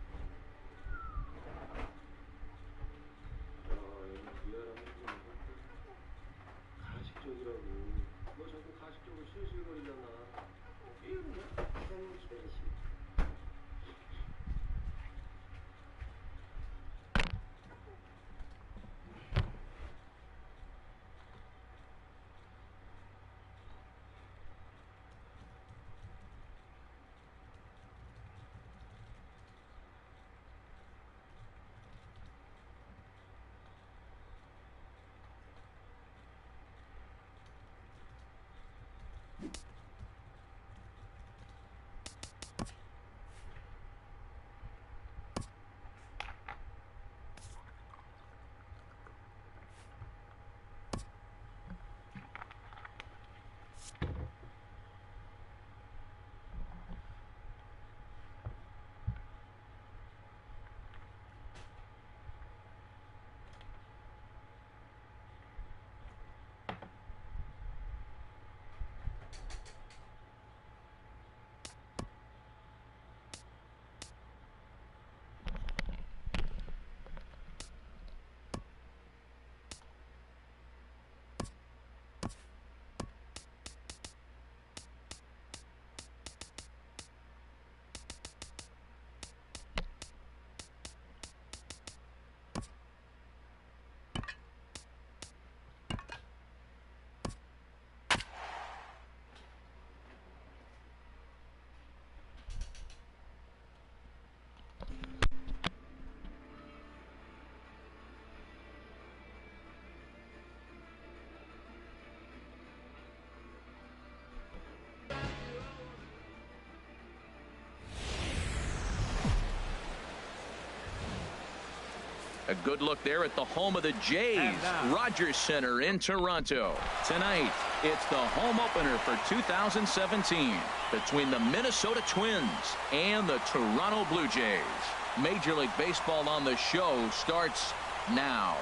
여기 비하라는 게 가식적이라고. 뭐 자꾸 가식적으로 실실거리잖아. 이름이야? 기사님 기다리십니다. A good look there at the home of the Jays, Rogers Center in Toronto. Tonight, it's the home opener for 2017 between the Minnesota Twins and the Toronto Blue Jays. Major League Baseball on the show starts now.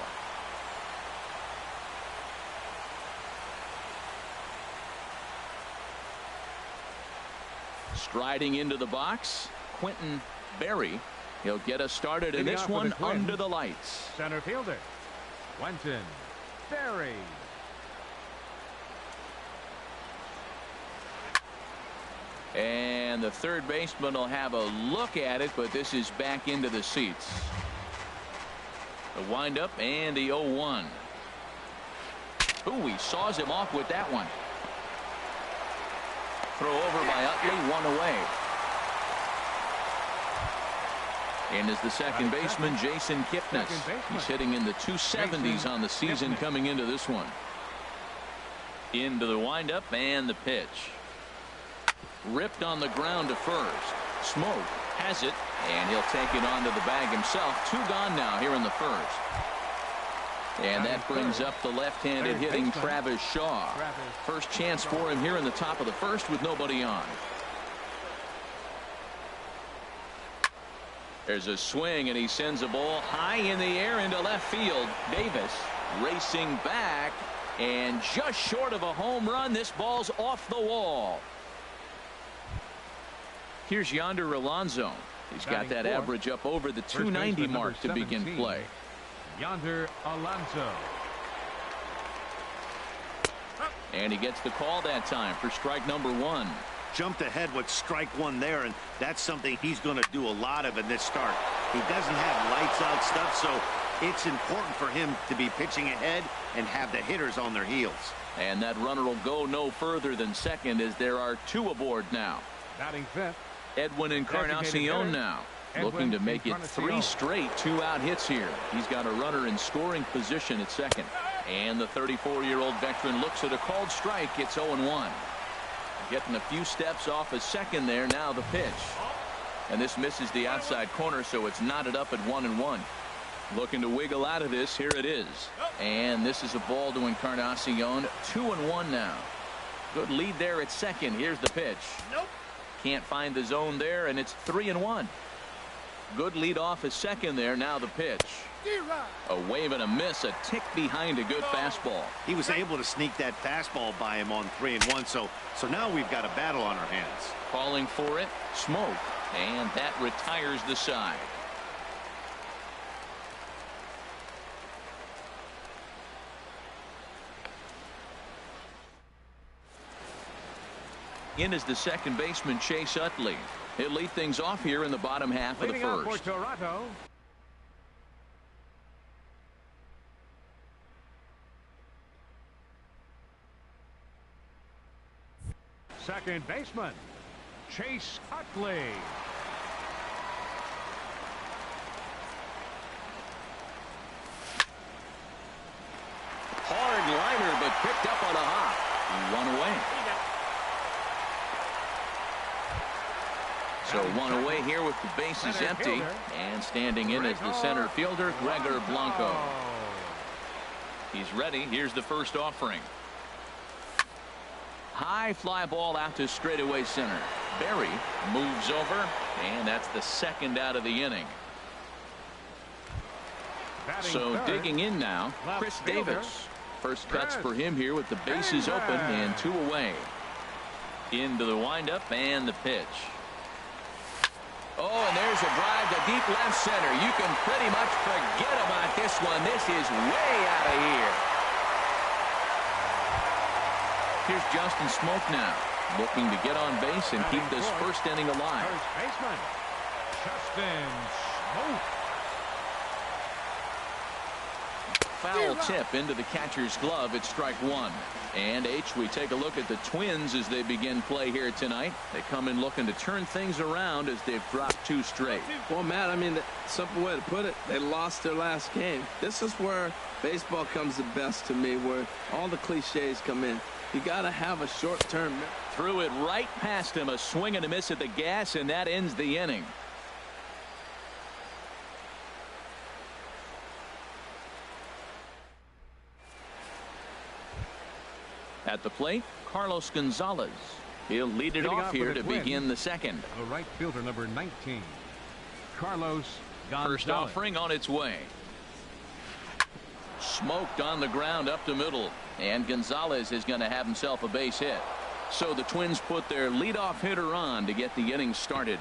Striding into the box, Quentin Berry. He'll get us started in this one under the lights. Center fielder, Quentin Berry. And the third baseman will have a look at it, but this is back into the seats. The windup and the 0-1. Ooh, he saws him off with that one. Throw over by Utley, one away. And is the second baseman, Jason Kipnis. He's hitting in the 270s on the season coming into this one. Into the windup and the pitch. Ripped on the ground to first. Smoke has it, and he'll take it onto the bag himself. Two gone now here in the first. And that brings up the left-handed hitting Travis Shaw. First chance for him here in the top of the first with nobody on. There's a swing, and he sends a ball high in the air into left field. Davis racing back, and just short of a home run. This ball's off the wall. Here's Yonder Alonso. He's got that average up over the 290 mark to begin play. Yonder Alonso. And he gets the call that time for strike number one. Jumped ahead with strike one there, and that's something he's going to do a lot of in this start. He doesn't have lights out stuff, so it's important for him to be pitching ahead and have the hitters on their heels. And that runner will go no further than second as there are two aboard now. Batting fifth, Edwin Encarnacion now looking to make it 3 straight 2-out hits here. He's got a runner in scoring position at second. And the 34-year-old veteran looks at a called strike. It's 0-1. Getting a few steps off a second there. Now the pitch. And this misses the outside corner, so it's knotted up at 1-1. Looking to wiggle out of this. Here it is. And this is a ball to Encarnacion. 2-1 now. Good lead there at second. Here's the pitch. Can't find the zone there, and it's 3-1. Good lead off at second there. Now the pitch. A wave and a miss, a tick behind a good fastball. He was able to sneak that fastball by him on 3-1, so now we've got a battle on our hands. Calling for it, Smoke, and that retires the side. In is the second baseman, Chase Utley. He'll lead things off here in the bottom half of the first. For Toronto, second baseman, Chase Utley. Hard liner, but picked up on a hop. One away. So one away here with the bases empty. And standing in is the center fielder, Gregor Blanco. He's ready. Here's the first offering. High fly ball out to straightaway center. Berry moves over, and that's the second out of the inning. So digging in now, Chris Davis. First cuts for him here with the bases open and 2 away. Into the windup and the pitch. Oh, and there's a drive to deep left center. You can pretty much forget about this one. This is way out of here. Here's Justin Smoke now, looking to get on base and keep this first inning alive. First baseman, Justin Smoke. Foul tip into the catcher's glove. It's strike one. And we take a look at the Twins as they begin play here tonight. They come in looking to turn things around as they've dropped 2 straight. Well, Matt, I mean, the simple way to put it, they lost their last game. This is where baseball comes the best to me, where all the cliches come in. You got to have a short-term. Threw it right past him, a swing and a miss at the gas, and that ends the inning. At the plate, Carlos Gonzalez. He'll lead it off here to begin the second. The right fielder, number 19, Carlos Gonzalez. First offering on its way. Smoked on the ground up the middle, and Gonzalez is going to have himself a base hit. So the Twins put their leadoff hitter on to get the inning started.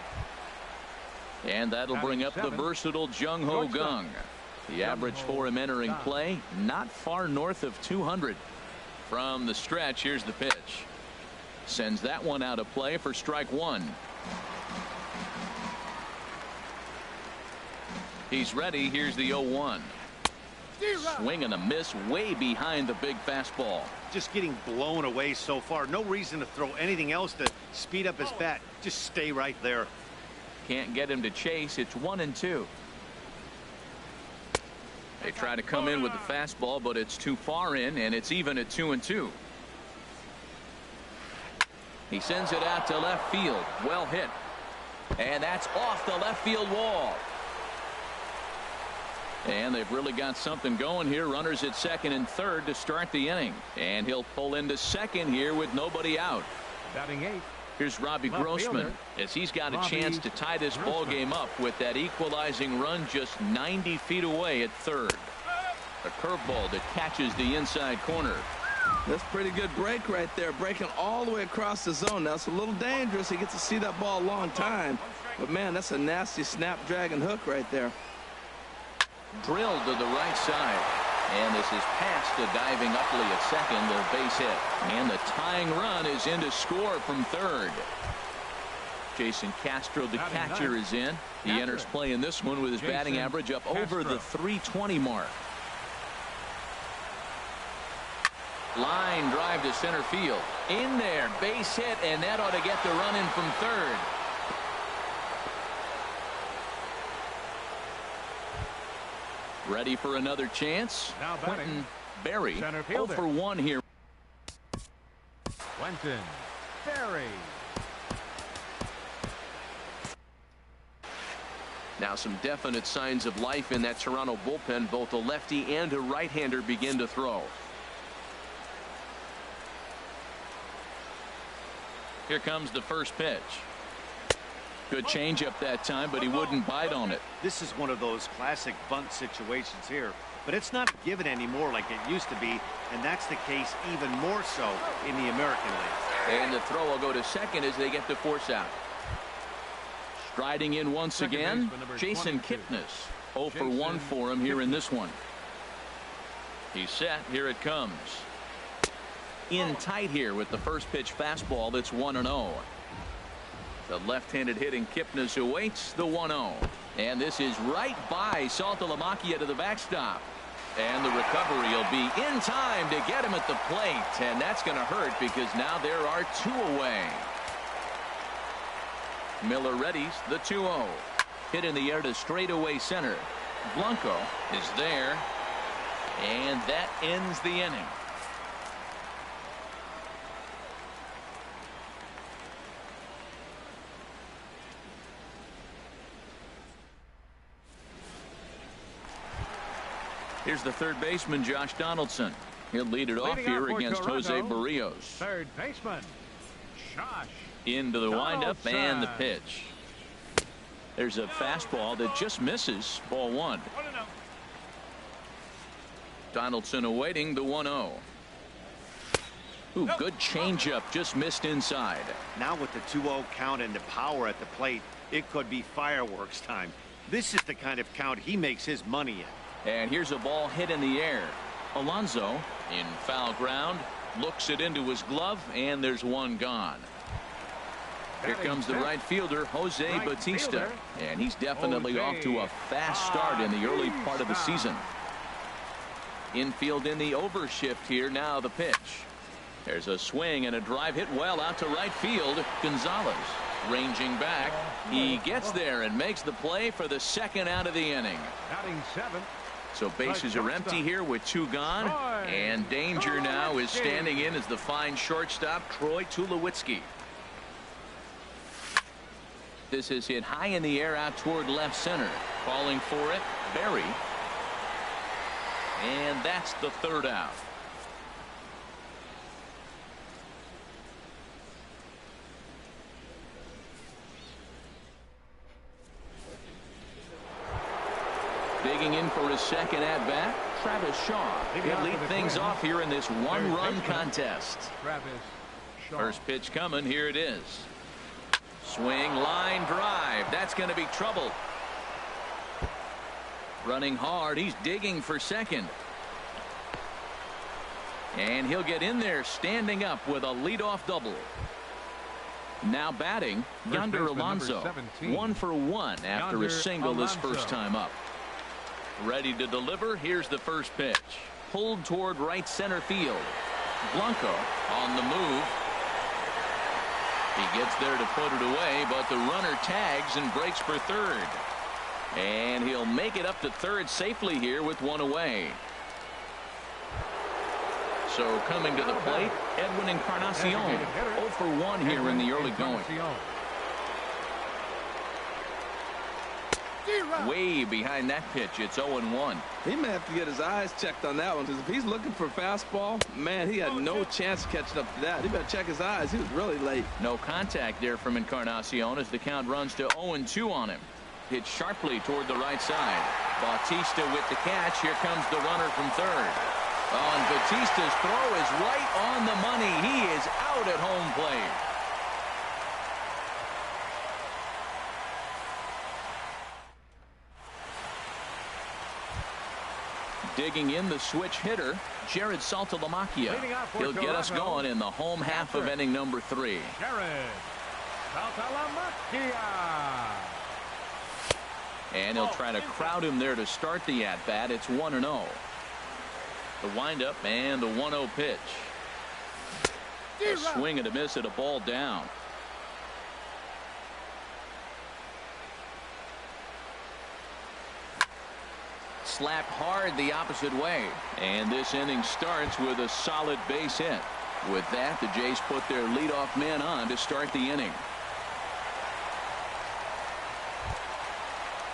And that'll bring up the versatile Jung Ho Kang. The average for him entering play, not far north of 200. From the stretch, here's the pitch. Sends that one out of play for strike one. He's ready. Here's the 0-1. Swing and a miss way behind the big fastball. Just getting blown away so far. No reason to throw anything else to speed up his bat. Just stay right there. Can't get him to chase. It's 1-2. They try to come in with the fastball, but it's too far in, and it's even at 2-2. He sends it out to left field. Well hit. And that's off the left field wall. And they've really got something going here. Runners at second and third to start the inning. And he'll pull into second here with nobody out. Batting 8. Here's Robbie Grossman as he's got a chance to tie this ball game up with that equalizing run just 90 feet away at third. A curveball that catches the inside corner. That's pretty good break right there, breaking all the way across the zone. Now it's a little dangerous. He gets to see that ball a long time, but man, that's a nasty snapdragon hook right there. Drilled to the right side, and this is past the diving Utley at second, the base hit, and the tying run is in to score from third. Jason Castro, the catcher, is in. He enters play in this one with his batting average up over the 320 mark. Line drive to center field. In there, base hit, and that ought to get the run in from third. Ready for another chance. Now Quentin Berry, center 0 fielder. for 1 here. Quentin Berry. Now some definite signs of life in that Toronto bullpen. Both a lefty and a right-hander begin to throw. Here comes the first pitch. Good changeup that time, but he wouldn't bite on it. This is one of those classic bunt situations here, but it's not given anymore like it used to be, and that's the case even more so in the American League. And the throw will go to second as they get the force out. Striding in once again, Jason Kipnis. 0 for 1 for him here in this one. He's set. Here it comes. In tight here with the first pitch fastball that's 1-0. The left-handed hitting Kipnis awaits the 1-0. And this is right by Saltalamacchia to the backstop. And the recovery will be in time to get him at the plate. And that's going to hurt because now there are 2 away. Miller readies the 2-0. Hit in the air to straightaway center. Blanco is there. And that ends the inning. Here's the third baseman, Josh Donaldson. He'll lead it off here against Jose Barrios. Third baseman, Josh. Into the windup and the pitch. There's a fastball that just misses. Ball 1. Donaldson awaiting the 1-0. Ooh, good changeup, just missed inside. Now with the 2-0 count and the power at the plate, it could be fireworks time. This is the kind of count he makes his money in. And here's a ball hit in the air. Alonso in foul ground, looks it into his glove, and there's one gone. Here comes the right fielder, Jose Bautista, and he's definitely off to a fast start in the early part of the season. Infield in the overshift here. Now the pitch. There's a swing and a drive hit well out to right field. Gonzalez ranging back. He gets there and makes the play for the second out of the inning. Batting 7. So bases are empty here with 2 gone, and danger now is standing in as the fine shortstop Troy Tulowitzki. This is hit high in the air out toward left center. Calling for it, Berry. And that's the third out. Digging in for his second at-bat, Travis Shaw. He'll lead things off here in this one-run contest. Travis Shaw. First pitch coming. Here it is. Swing, line drive. That's going to be trouble. Running hard. He's digging for second. And he'll get in there standing up with a leadoff double. Now batting, Yonder Alonso. 1 for 1 after a single his first time up. Ready to deliver. Here's the first pitch. Pulled toward right center field. Blanco on the move. He gets there to put it away, but the runner tags and breaks for third. And he'll make it up to third safely here with 1 away. So coming to the plate, Edwin Encarnacion. 0 for 1 here in the early going. Way behind that pitch. It's 0-1. He may have to get his eyes checked on that one, because if he's looking for a fastball, man, he had no chance catching up to that. He better check his eyes. He was really late. No contact there from Encarnacion as the count runs to 0-2 on him. Hit sharply toward the right side. Bautista with the catch. Here comes the runner from third. Oh, and Bautista's throw is right on the money. He is out at home plate. Digging in the switch hitter, Jared Saltalamacchia. He'll get us going in the home half of inning number 3. Jared Saltalamacchia. And he'll try to crowd him there to start the at-bat. It's 1-0. The windup and the 1-0 pitch. A swing and a miss at a ball down. Slapped hard the opposite way. And this inning starts with a solid base hit. With that, the Jays put their leadoff man on to start the inning.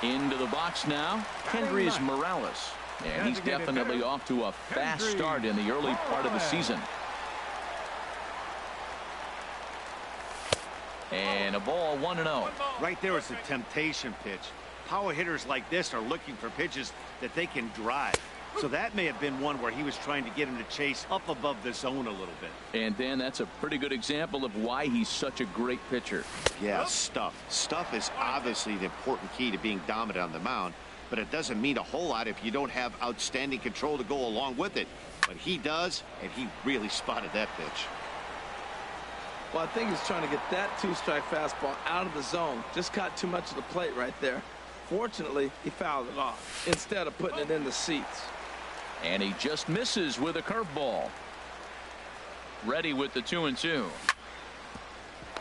Into the box now, Kendrys Morales. And he's definitely off to a fast start in the early part of the season. And a ball, 1-0. Right there is a temptation pitch. Power hitters like this are looking for pitches that they can drive. So that may have been one where he was trying to get him to chase up above the zone a little bit. And Dan, that's a pretty good example of why he's such a great pitcher. Yeah, stuff. Stuff is obviously the important key to being dominant on the mound, but it doesn't mean a whole lot if you don't have outstanding control to go along with it. But he does, and he really spotted that pitch. Well, I think he's trying to get that 2-strike fastball out of the zone. Just caught too much of the plate right there. Fortunately, he fouled it off instead of putting it in the seats. And he just misses with a curveball. Ready with the 2-2.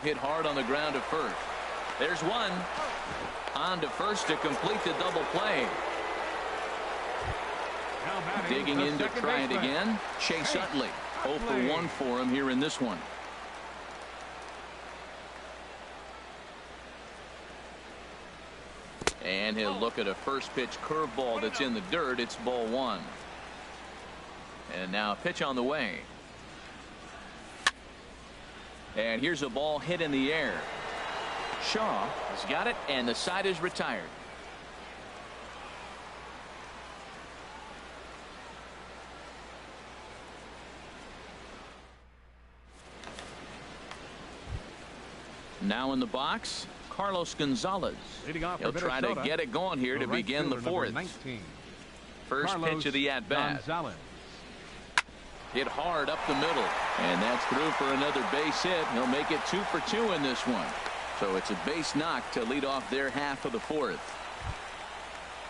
Hit hard on the ground to first. There's one. On to first to complete the double play. Digging in to try it again. Chase Utley. 0 for 1 for him here in this one. And he'll look at a first pitch curveball that's in the dirt. It's ball 1. And now a pitch on the way. And here's a ball hit in the air. Shaw has got it, and the side is retired. Now in the box, Carlos Gonzalez. He'll try to get it going here to begin the 4th. First pitch of the at-bat. Hit hard up the middle, and that's through for another base hit. He'll make it 2 for 2 in this one. So it's a base knock to lead off their half of the 4th.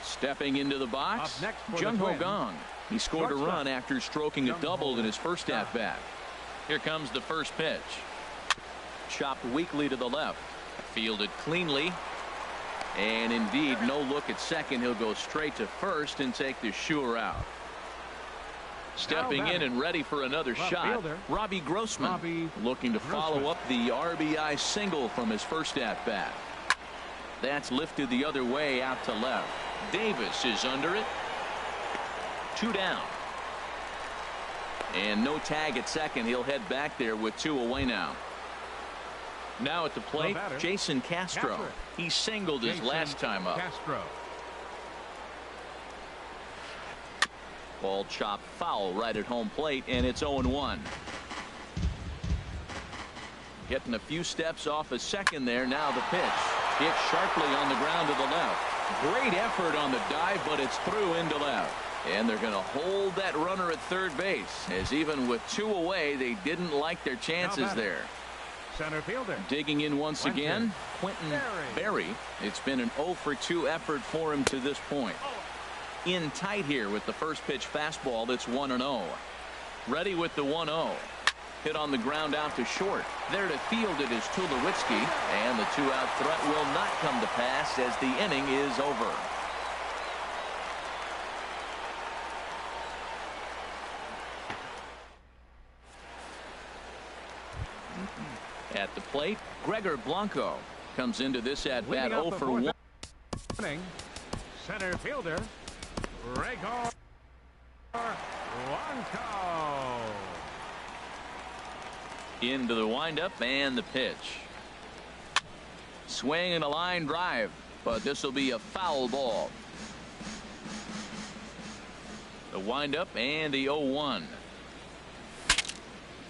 Stepping into the box, Jung Ho Kang. He scored a run after stroking a double in his first at-bat. Here comes the first pitch. Chopped weakly to the left. Fielded cleanly. And indeed, no look at second. He'll go straight to first and take the sure out. Stepping in and ready for another shot, Robbie Grossman, looking to follow up the RBI single from his first at-bat. That's lifted the other way out to left. Davis is under it. 2 down. And no tag at second. He'll head back there with 2 away now. Now at the plate, Jason Castro. He singled his last time up. Ball chopped foul right at home plate, and it's 0-1. Getting a few steps off a second there. Now the pitch. Hit sharply on the ground to the left. Great effort on the dive, but it's through into left. And they're going to hold that runner at third base, as even with 2 away, they didn't like their chances there. Center fielder. Digging in once again, Quentin Berry. It's been an 0 for 2 effort for him to this point. In tight here with the first pitch fastball. That's 1-0. Ready with the 1-0. Hit on the ground out to short. There to field it is Tulowitzki, and the 2-out threat will not come to pass as the inning is over. At the plate, Gregor Blanco comes into this at bat 0 for 1. center fielder, Gregor Blanco. Into the windup and the pitch. Swing and a line drive, but this will be a foul ball. The windup and the 0-1.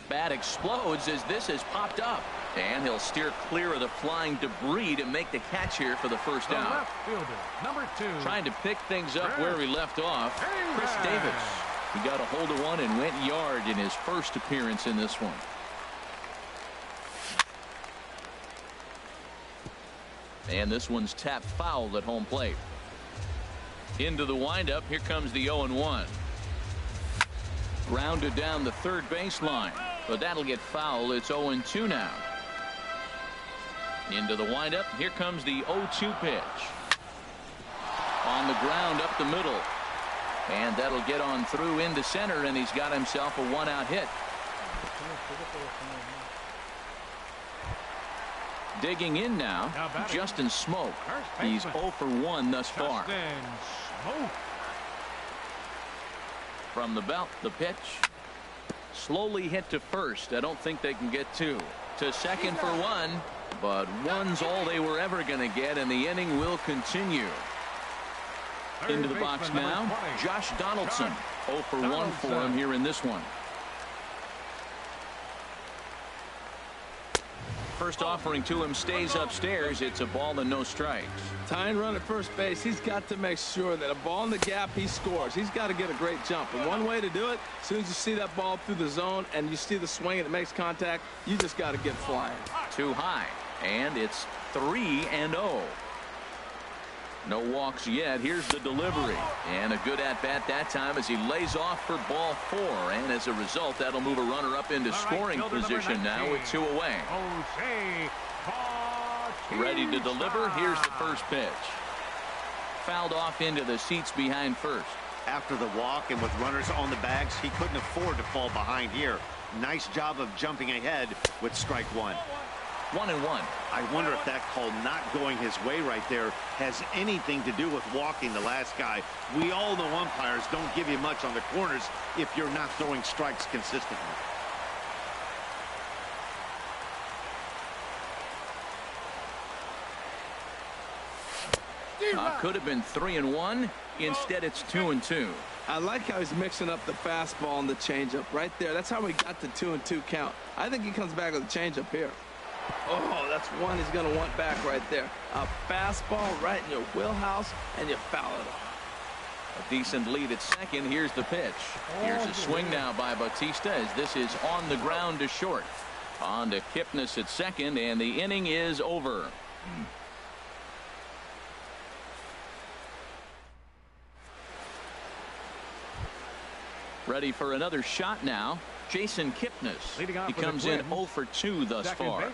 Bat explodes as this has popped up. And he'll steer clear of the flying debris to make the catch here for the first The out. left fielder, number 2. Trying to pick things up where he left off. Chris Davis. He got a hold of one and went yard in his first appearance in this one. And this one's tapped foul at home plate. Into the windup. Here comes the 0-1. Grounded down the third baseline. But that'll get foul. It's 0-2 now. Into the windup. Here comes the 0-2 pitch. On the ground up the middle. And that'll get on through into center, and he's got himself a 1-out hit. Digging in now, Justin Smoak. He's 0 for 1 thus far. From the belt, the pitch. Slowly hit to first. I don't think they can get 2. To second for 1. But 1's all they were ever going to get, and the inning will continue. Into the box now, Josh Donaldson. 0 for 1 for him here in this one. First offering to him stays upstairs. It's a ball and no strikes. Tying run at first base. He's got to make sure that a ball in the gap, he scores. He's got to get a great jump. And one way to do it, as soon as you see that ball through the zone and you see the swing and it makes contact, you just got to get flying. Too high. And it's 3-0. No walks yet. Here's the delivery. And a good at-bat that time as he lays off for ball 4. And as a result, that'll move a runner up into scoring position now with 2 away. Ready to deliver. Here's the first pitch. Fouled off into the seats behind first. After the walk and with runners on the bags, he couldn't afford to fall behind here. Nice job of jumping ahead with strike 1. 1-1. I wonder if that call not going his way right there has anything to do with walking the last guy. We all know umpires don't give you much on the corners if you're not throwing strikes consistently. Could have been 3-1. Instead, it's 2-2. I like how he's mixing up the fastball and the changeup right there. That's how we got the 2-2 count. I think he comes back with a changeup here. Oh, that's one he's going to want back right there. A fastball right in your wheelhouse, and you foul it off. A decent lead at second. Here's the pitch. Here's a swing now by Bautista as this is on the ground to short. On to Kipnis at second, and the inning is over. Ready for another shot now. Jason Kipnis. He comes in 0 for 2 thus far.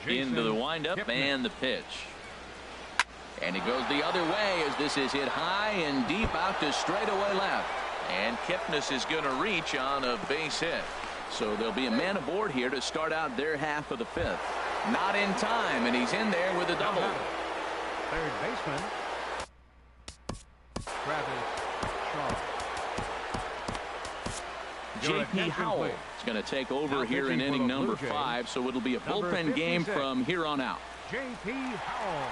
Into the windup and the pitch. And he goes the other way as this is hit high and deep out to straightaway left. And Kipnis is going to reach on a base hit. So there'll be a man aboard here to start out their half of the 5th. Not in time, and he's in there with a double. Third baseman, Travis Shaw. J.P. Howell is going to take over here in inning number 5, so it'll be a bullpen game from here on out. J.P. Howell.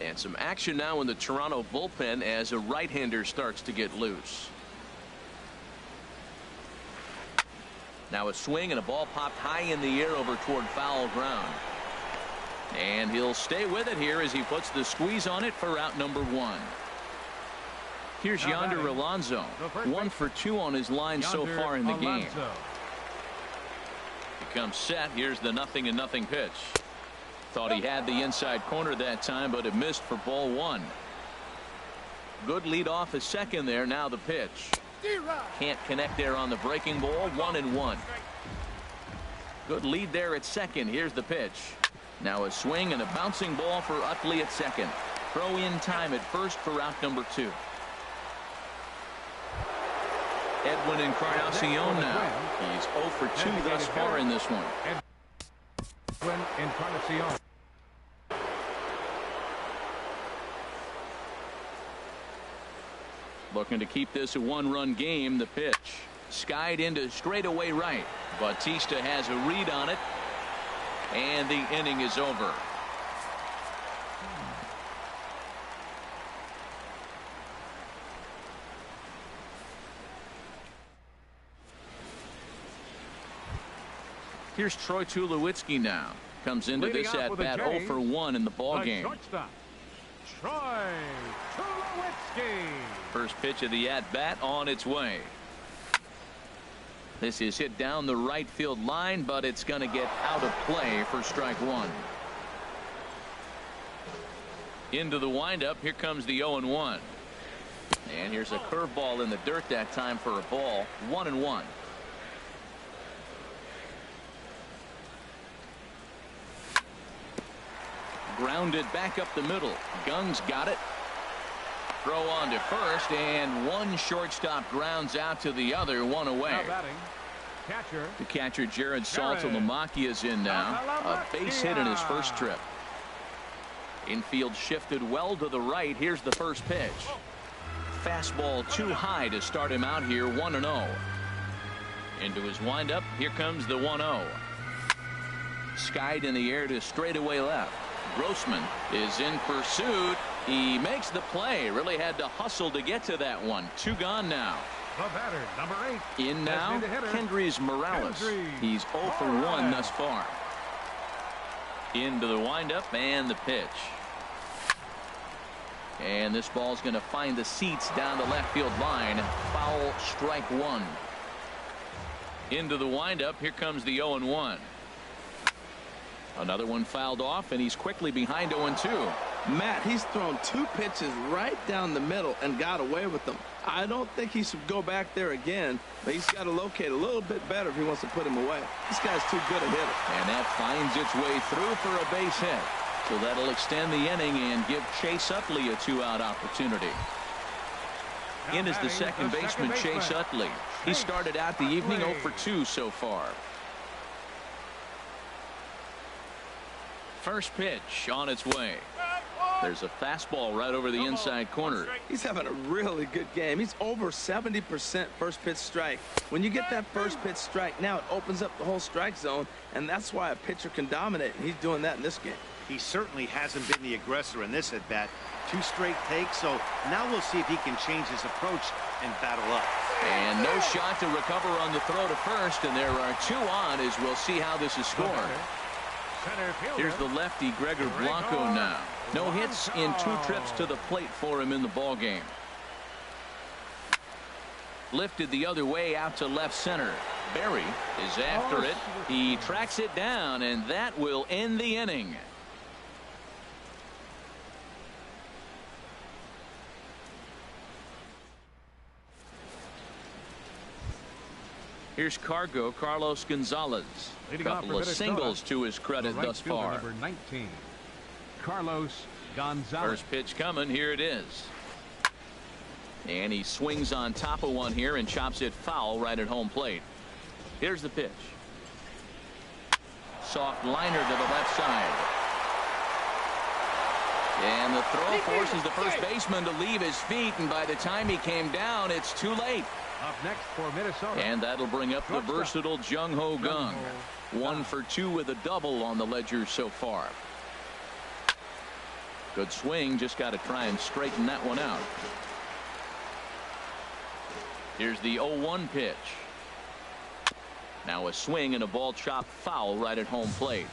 And some action now in the Toronto bullpen as a right-hander starts to get loose. Now a swing and a ball popped high in the air over toward foul ground. And he'll stay with it here as he puts the squeeze on it for out number 1. Here's Yonder Alonso. 1 for 2 on his line so far in the game. He comes set. Here's the 0-0 pitch. Thought he had the inside corner that time, but it missed for ball 1. Good lead off a second there. Now the pitch. Can't connect there on the breaking ball. 1-1. Good lead there at second. Here's the pitch. Now a swing and a bouncing ball for Utley at second. Throw in time at first for out number 2. Edwin Encarnacion now. He's 0 for 2 thus far in this one. Edwin Encarnacion. Looking to keep this a 1-run game. The pitch. Skied into straightaway right. Bautista has a read on it. And the inning is over. Here's Troy Tulowitzki now. Comes into this at bat 0 for 1 in the ball game. Shortstop, Troy Tulowitzki. First pitch of the at bat on its way. This is hit down the right field line, but it's going to get out of play for strike 1. Into the windup. Here comes the 0-1. And here's a curveball in the dirt that time for a ball. 1-1. Grounded back up the middle. Gung's got it. Throw on to first, and one shortstop grounds out to the other, 1 away. Now batting, catcher. The catcher Jared Saltalamacchia is in now. A base hit in his first trip. Infield shifted well to the right. Here's the first pitch. Fastball too high to start him out here. 1-0. Into his windup. Here comes the 1-0. Skied in the air to straightaway left. Grossman is in pursuit. He makes the play. Really had to hustle to get to that one. 2 gone now. The batter, number 8. In now, Kendrys Morales. He's 0 for 1 thus far. Into the windup and the pitch. And this ball's going to find the seats down the left field line. Foul, strike 1. Into the windup. Here comes the 0-1. Another one fouled off, and he's quickly behind 0-2. Matt, he's thrown 2 pitches right down the middle and got away with them. I don't think he should go back there again, but he's got to locate a little bit better if he wants to put him away. This guy's too good a hitter. And that finds its way through for a base hit. So that'll extend the inning and give Chase Utley a 2-out opportunity. In is the second baseman, Chase Utley. He started out the evening 0 for 2 so far. First pitch on its way. There's a fastball right over the inside corner. He's having a really good game. He's over 70% first pitch strike. When you get that first pitch strike, now it opens up the whole strike zone, and that's why a pitcher can dominate, and he's doing that in this game. He certainly hasn't been the aggressor in this at bat. 2 straight takes, so now we'll see if he can change his approach and battle up. And no shot to recover on the throw to first, and there are 2 on as we'll see how this is scored. Here's the lefty Gregor Blanco now. No hits in 2 trips to the plate for him in the ball game. Lifted the other way out to left center. Berry is after it. He tracks it down, and that will end the inning. Here's Carlos Gonzalez. A couple of singles to his credit thus far. Number 19, Carlos Gonzalez. First pitch coming. Here it is. And he swings on top of one here and chops it foul right at home plate. Here's the pitch. Soft liner to the left side. And the throw forces the first baseman to leave his feet, and by the time he came down, it's too late. Up next for Minnesota. And that'll bring up the versatile Jung Ho Kang. 1 for 2 with a double on the ledger so far. Good swing. Just got to try and straighten that one out. Here's the 0-1 pitch. Now a swing and a ball chopped foul right at home plate.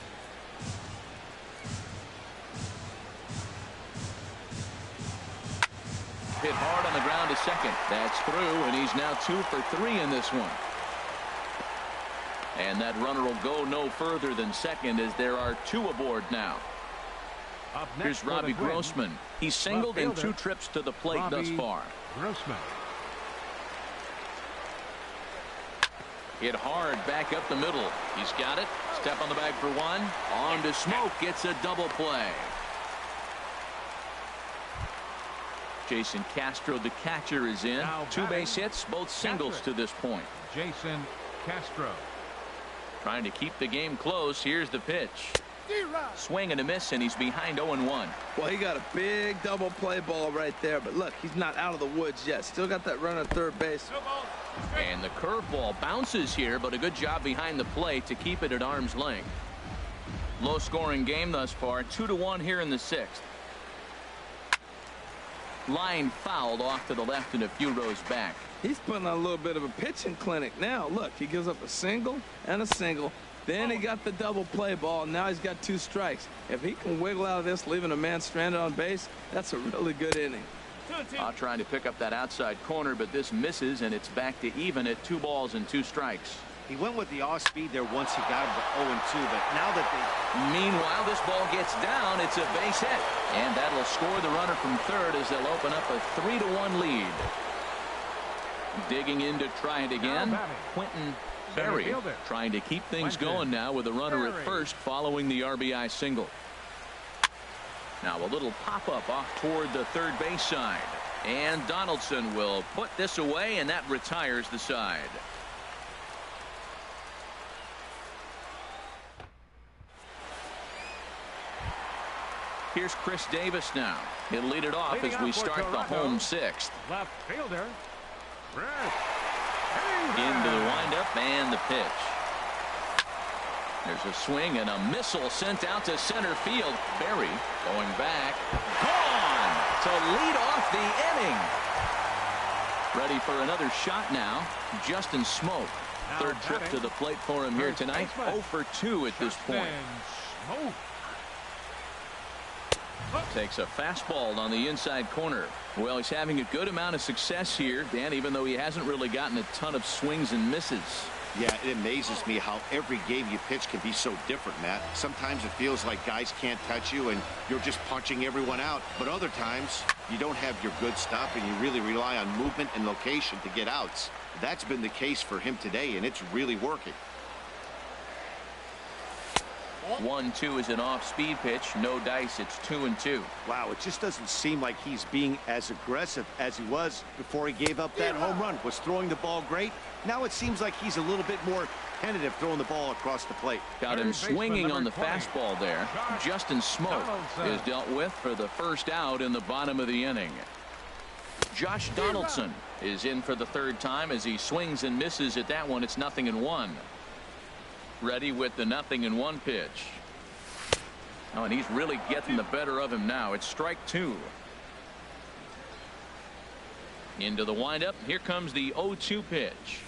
Hit hard on the ground to second. That's through, and he's now 2 for 3 in this one. And that runner will go no further than second as there are 2 aboard now. Here's Robbie Grossman. He's singled in 2 trips to the plate thus far. Grossman. Hit hard back up the middle. He's got it. Step on the bag for one. On to Smoke. Gets a double play. Jason Castro, the catcher, is in. Two base hits, both singles to this point. Jason Castro. Trying to keep the game close. Here's the pitch. Swing and a miss, and he's behind 0-1. Well, he got a big double play ball right there, but look, he's not out of the woods yet. Still got that run at third base. And the curveball bounces here, but a good job behind the plate to keep it at arm's length. Low scoring game thus far, 2-1 here in the sixth. Line fouled off to the left and a few rows back. He's putting on a little bit of a pitching clinic now. Look, he gives up a single and a single. Then he got the double play ball. Now he's got 2 strikes. If he can wiggle out of this, leaving a man stranded on base, that's a really good inning. Trying to pick up that outside corner, but this misses, and it's back to even at 2 balls and 2 strikes. He went with the off speed there once he got him to 0-2, but now that Meanwhile, this ball gets down. It's a base hit, and that'll score the runner from third as they'll open up a 3-1 lead. Digging in to try it again. Quentin Berry trying to keep things going now with a runner at first following the RBI single. Now a little pop-up off toward the third base side. And Donaldson will put this away, and that retires the side. Here's Chris Davis now. He'll lead it off as we start the home sixth. Left fielder. Into the windup and the pitch. There's a swing and a missile sent out to center field. Berry going back. Gone to lead off the inning. Ready for another shot now. Justin Smoke. Third trip to the plate for him here tonight. 0 for 2 at this point. Takes a fastball on the inside corner. Well, he's having a good amount of success here, Dan, even though he hasn't really gotten a ton of swings and misses. Yeah, it amazes me how every game you pitch can be so different, Matt. Sometimes it feels like guys can't touch you and you're just punching everyone out. But other times you don't have your good stuff and you really rely on movement and location to get outs. That's been the case for him today, and it's really working. 1-2 is an off-speed pitch. No dice. It's 2-2. Wow, it just doesn't seem like he's being as aggressive as he was before he gave up that home run. Was throwing the ball great. Now it seems like he's a little bit more tentative throwing the ball across the plate. Got him swinging on the fastball there. Justin Smoke is dealt with for the first out in the bottom of the inning. Josh Donaldson is in for the third time as he swings and misses at that one. It's 0-1. Ready with the 0-1 pitch. Oh, and he's really getting the better of him now. It's strike 2. Into the windup. Here comes the 0-2 pitch.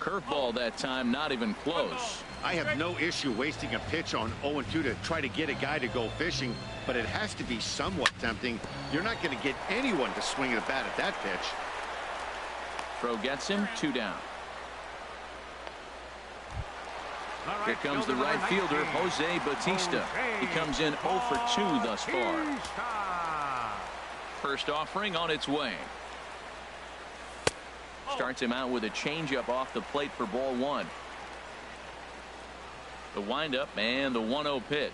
Curveball that time, not even close. I have no issue wasting a pitch on 0-2 to try to get a guy to go fishing, but it has to be somewhat tempting. You're not going to get anyone to swing a bat at that pitch. Throw gets him. 2 down. Here comes the right fielder, Jose Bautista. He comes in 0 for 2 thus far. First offering on its way. Starts him out with a changeup off the plate for ball 1. The windup and the 1-0 pitch.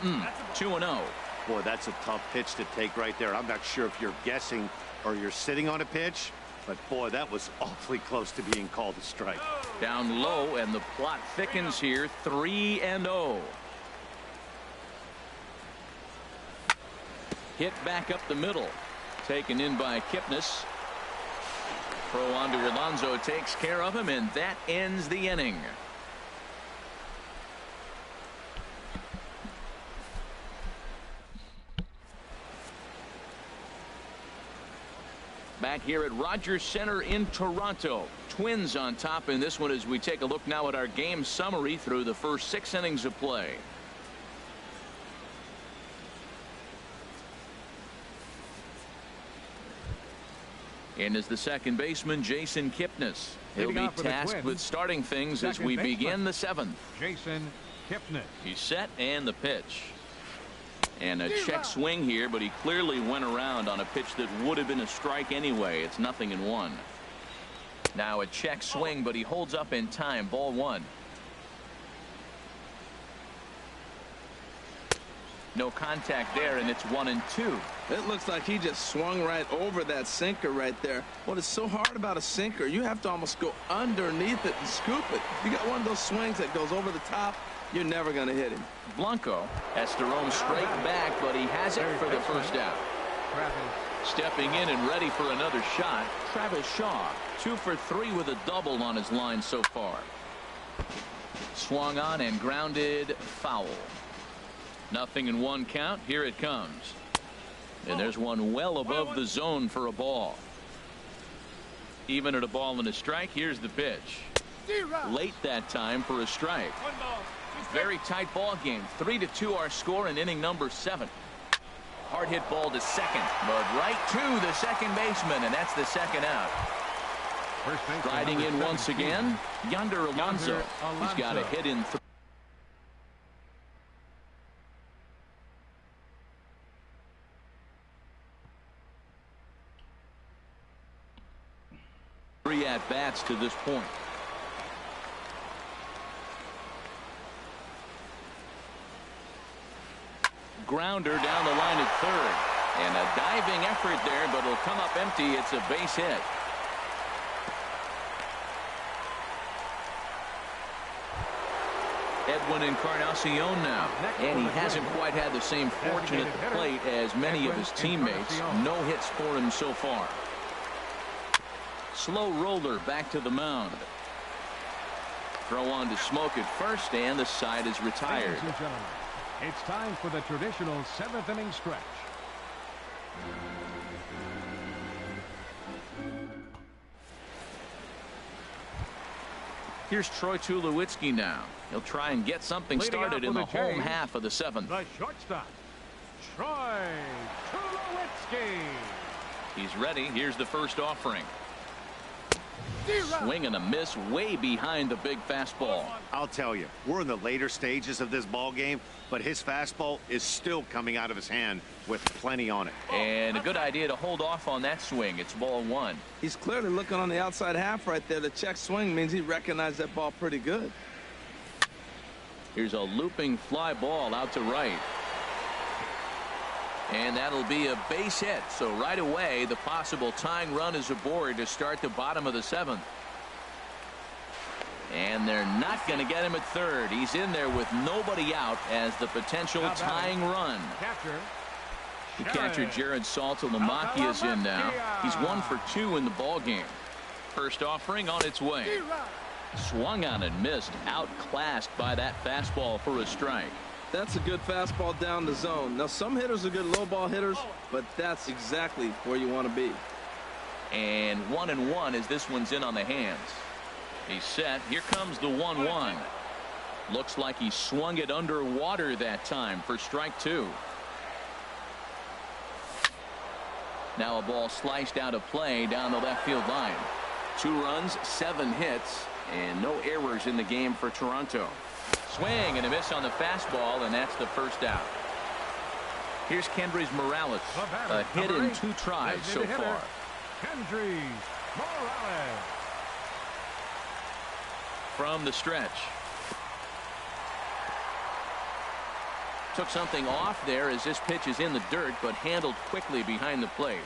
2-0. Boy, that's a tough pitch to take right there. I'm not sure if you're guessing or you're sitting on a pitch, but boy, that was awfully close to being called a strike. Down low, and the plot thickens here. 3-0. Hit back up the middle. Taken in by Kipnis. Throw on to Alonso takes care of him, and that ends the inning. Back here at Rogers Center in Toronto. Twins on top in this one as we take a look now at our game summary through the first 6 innings of play. In is the second baseman, Jason Kipnis. He'll be tasked with starting things as we begin the 7th. Jason Kipnis. He's set, and the pitch. And a check swing here, but he clearly went around on a pitch that would have been a strike anyway. It's 0-1. Now a check swing, but he holds up in time. Ball 1. No contact there, and it's 1-2. It looks like he just swung right over that sinker right there. What is so hard about a sinker, you have to almost go underneath it and scoop it. You got one of those swings that goes over the top, you're never going to hit him. Blanco has to roam straight back, but he has it for the first out. Stepping in and ready for another shot, Travis Shaw, 2 for 3 with a double on his line so far. Swung on and grounded foul. Nothing in 1 count. Here it comes. And there's one well above the zone for a ball. Even at a ball and a strike, here's the pitch. Late that time for a strike. Very tight ball game. 3-2 our score in inning number 7. Hard hit ball to second, but right to the second baseman, and that's the second out. Riding in once again, Yonder Alonso. He's got a hit in 3 at-bats to this point. Grounder down the line at third. And a diving effort there, but it'll come up empty. It's a base hit. Edwin Encarnacion now. And he hasn't quite had the same fortune at the plate as many of his teammates. No hits for him so far. Slow roller back to the mound. Throw on to Smoke at first, and the side is retired. Ladies and gentlemen, it's time for the traditional 7th inning stretch. Here's Troy Tulowitzki now. He'll try and get something started in the home half of the 7th. The shortstop, Troy Tulowitzki. He's ready. Here's the first offering. Swing and a miss way behind the big fastball. I'll tell you, we're in the later stages of this ball game, but his fastball is still coming out of his hand with plenty on it. And a good idea to hold off on that swing. It's ball 1. He's clearly looking on the outside half right there. The check swing means he recognized that ball pretty good. Here's a looping fly ball out to right. And that'll be a base hit. So right away, the possible tying run is aboard to start the bottom of the 7th. And they're not going to get him at third. He's in there with nobody out as the potential tying run. The catcher, Jared Saltalamacchia, is in now. He's 1 for 2 in the ball game. First offering on its way. Swung on and missed. Outclassed by that fastball for a strike. That's a good fastball down the zone. Now, some hitters are good low ball hitters, but that's exactly where you want to be. And 1-1 as this one's in on the hands. He's set. Here comes the 1-1. Looks like he swung it underwater that time for strike 2. Now a ball sliced out of play down the left field line. 2 runs, 7 hits, and no errors in the game for Toronto. Swing and a miss on the fastball, and that's the first out. Here's Kendrys Morales. A hit in 2 tries so far. Kendrys Morales. From the stretch. Took something off there as this pitch is in the dirt, but handled quickly behind the plate.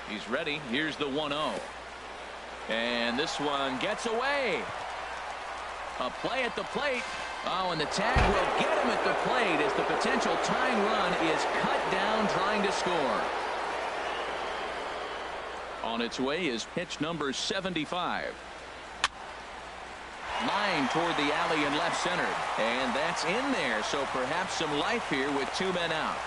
He's ready. Here's the 1-0. And this one gets away. A play at the plate. Oh, and the tag will get him at the plate as the potential tying run is cut down trying to score. On its way is pitch number 75. Line toward the alley in left center. And that's in there, so perhaps some life here with 2 men out.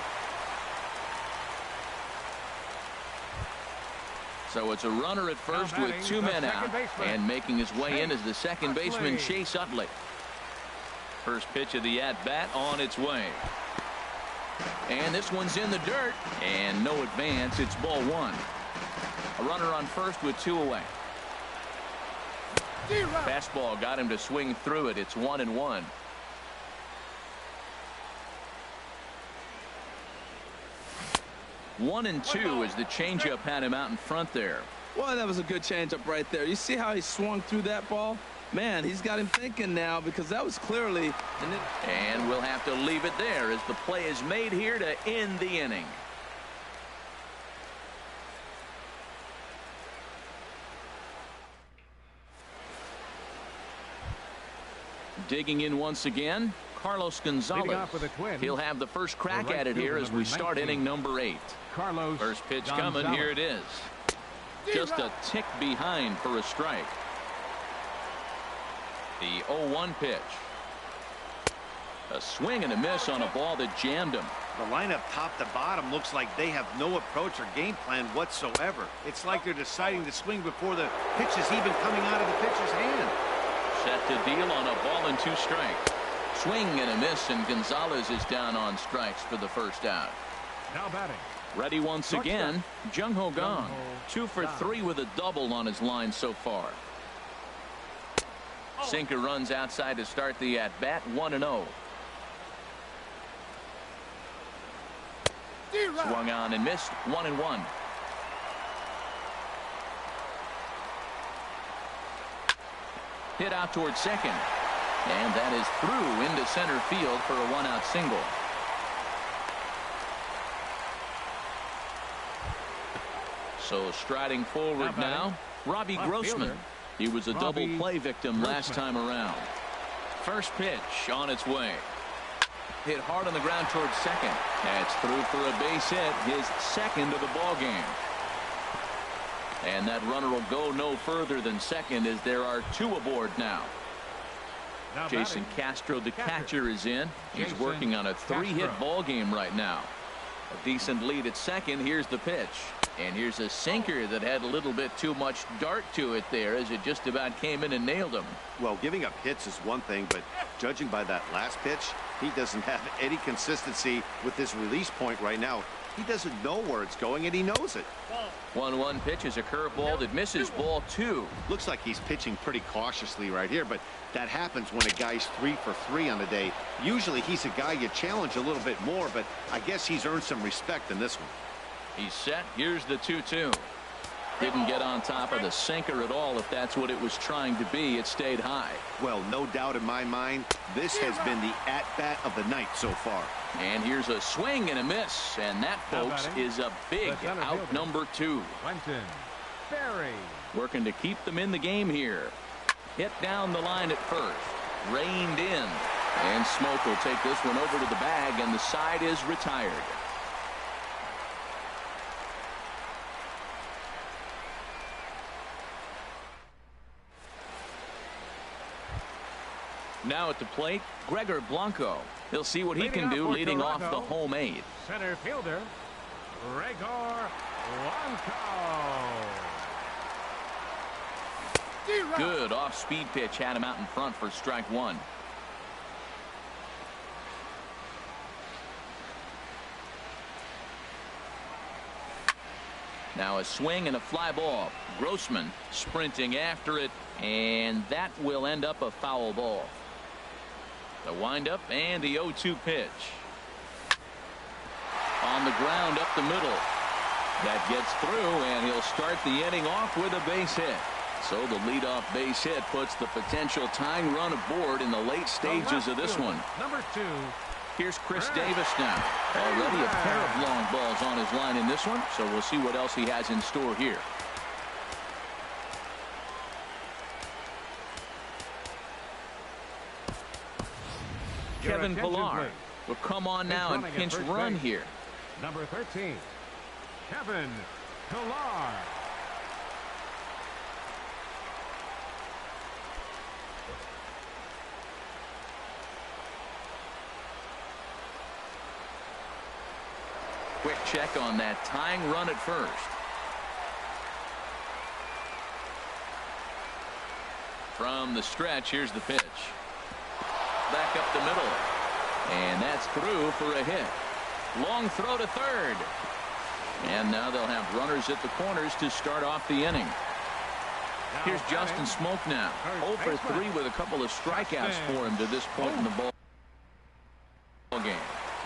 So it's a runner at first with 2 men out. And making his way in is the second baseman, Chase Utley. First pitch of the at-bat on its way. And this one's in the dirt. And no advance. It's ball 1. A runner on first with 2 away. Fastball got him to swing through it. It's 1-1. One and 2 as the changeup had him out in front there. Well, that was a good changeup right there. You see how he swung through that ball? Man, he's got him thinking now because that was clearly. And we'll have to leave it there as the play is made here to end the inning. Digging in once again, Carlos Gonzalez. He'll have the first crack at it here as we start inning number 8. Carlos First pitch Gonzalez. coming. Here it is. Just a tick behind for a strike. The 0-1 pitch. A swing and a miss on a ball that jammed him. The lineup top to bottom looks like they have no approach or game plan whatsoever. It's like they're deciding to swing before the pitch is even coming out of the pitcher's hand. Set to deal on a ball and 2 strikes. Swing and a miss, and Gonzalez is down on strikes for the first out. Now batting. Ready once again, Jung Ho Kang. 2 for 3 with a double on his line so far. Sinker runs outside to start the at-bat, 1-0. Swung on and missed, 1-1. Hit out towards second. And that is through into center field for a 1-out single. So striding forward now, Robbie Grossman. He was a double play victim last time around. First pitch on its way. Hit hard on the ground towards second. That's through for a base hit, his second of the ball game. And that runner will go no further than second as there are 2 aboard now. Jason Castro, the catcher, is in. He's working on a 3-hit ball game right now. A decent lead at second. Here's the pitch. And here's a sinker that had a little bit too much dart to it there as it just about came in and nailed him. Well, giving up hits is one thing, but judging by that last pitch, he doesn't have any consistency with his release point right now. He doesn't know where it's going, and he knows it. 1-1 pitch is a curveball that misses, ball 2. Looks like he's pitching pretty cautiously right here, but that happens when a guy's 3 for 3 on the day. Usually he's a guy you challenge a little bit more, but I guess he's earned some respect in this one. He's set. Here's the 2-2. Didn't get on top of the sinker at all. If that's what it was trying to be, it stayed high. Well, no doubt in my mind, this has been the at-bat of the night so far. And here's a swing and a miss. And that, folks, is a big out number 2. Quentin Berry. Working to keep them in the game here. Hit down the line at first. Reined in. And Smoke will take this one over to the bag, and the side is retired. Now at the plate, Gregor Blanco. He'll see what he can do leading off the home 8. Center fielder, Gregor Blanco. Good off-speed pitch had him out in front for strike 1. Now a swing and a fly ball. Grossman sprinting after it, and that will end up a foul ball. The windup and the 0-2 pitch. On the ground up the middle. That gets through, and he'll start the inning off with a base hit. So the leadoff base hit puts the potential tying run aboard in the late stages of this one. Number 2. Here's Chris Davis now. Already a pair of long balls on his line in this one, so we'll see what else he has in store here. Kevin Pillar will come on now and pinch run here. Number 13, Kevin Pillar. Quick check on that tying run at first. From the stretch, here's the pitch. Back up the middle. And that's through for a hit. Long throw to third. And now they'll have runners at the corners to start off the inning. Here's Justin Smoke now. 0 for 3 with a couple of strikeouts for him to this point in the ball game.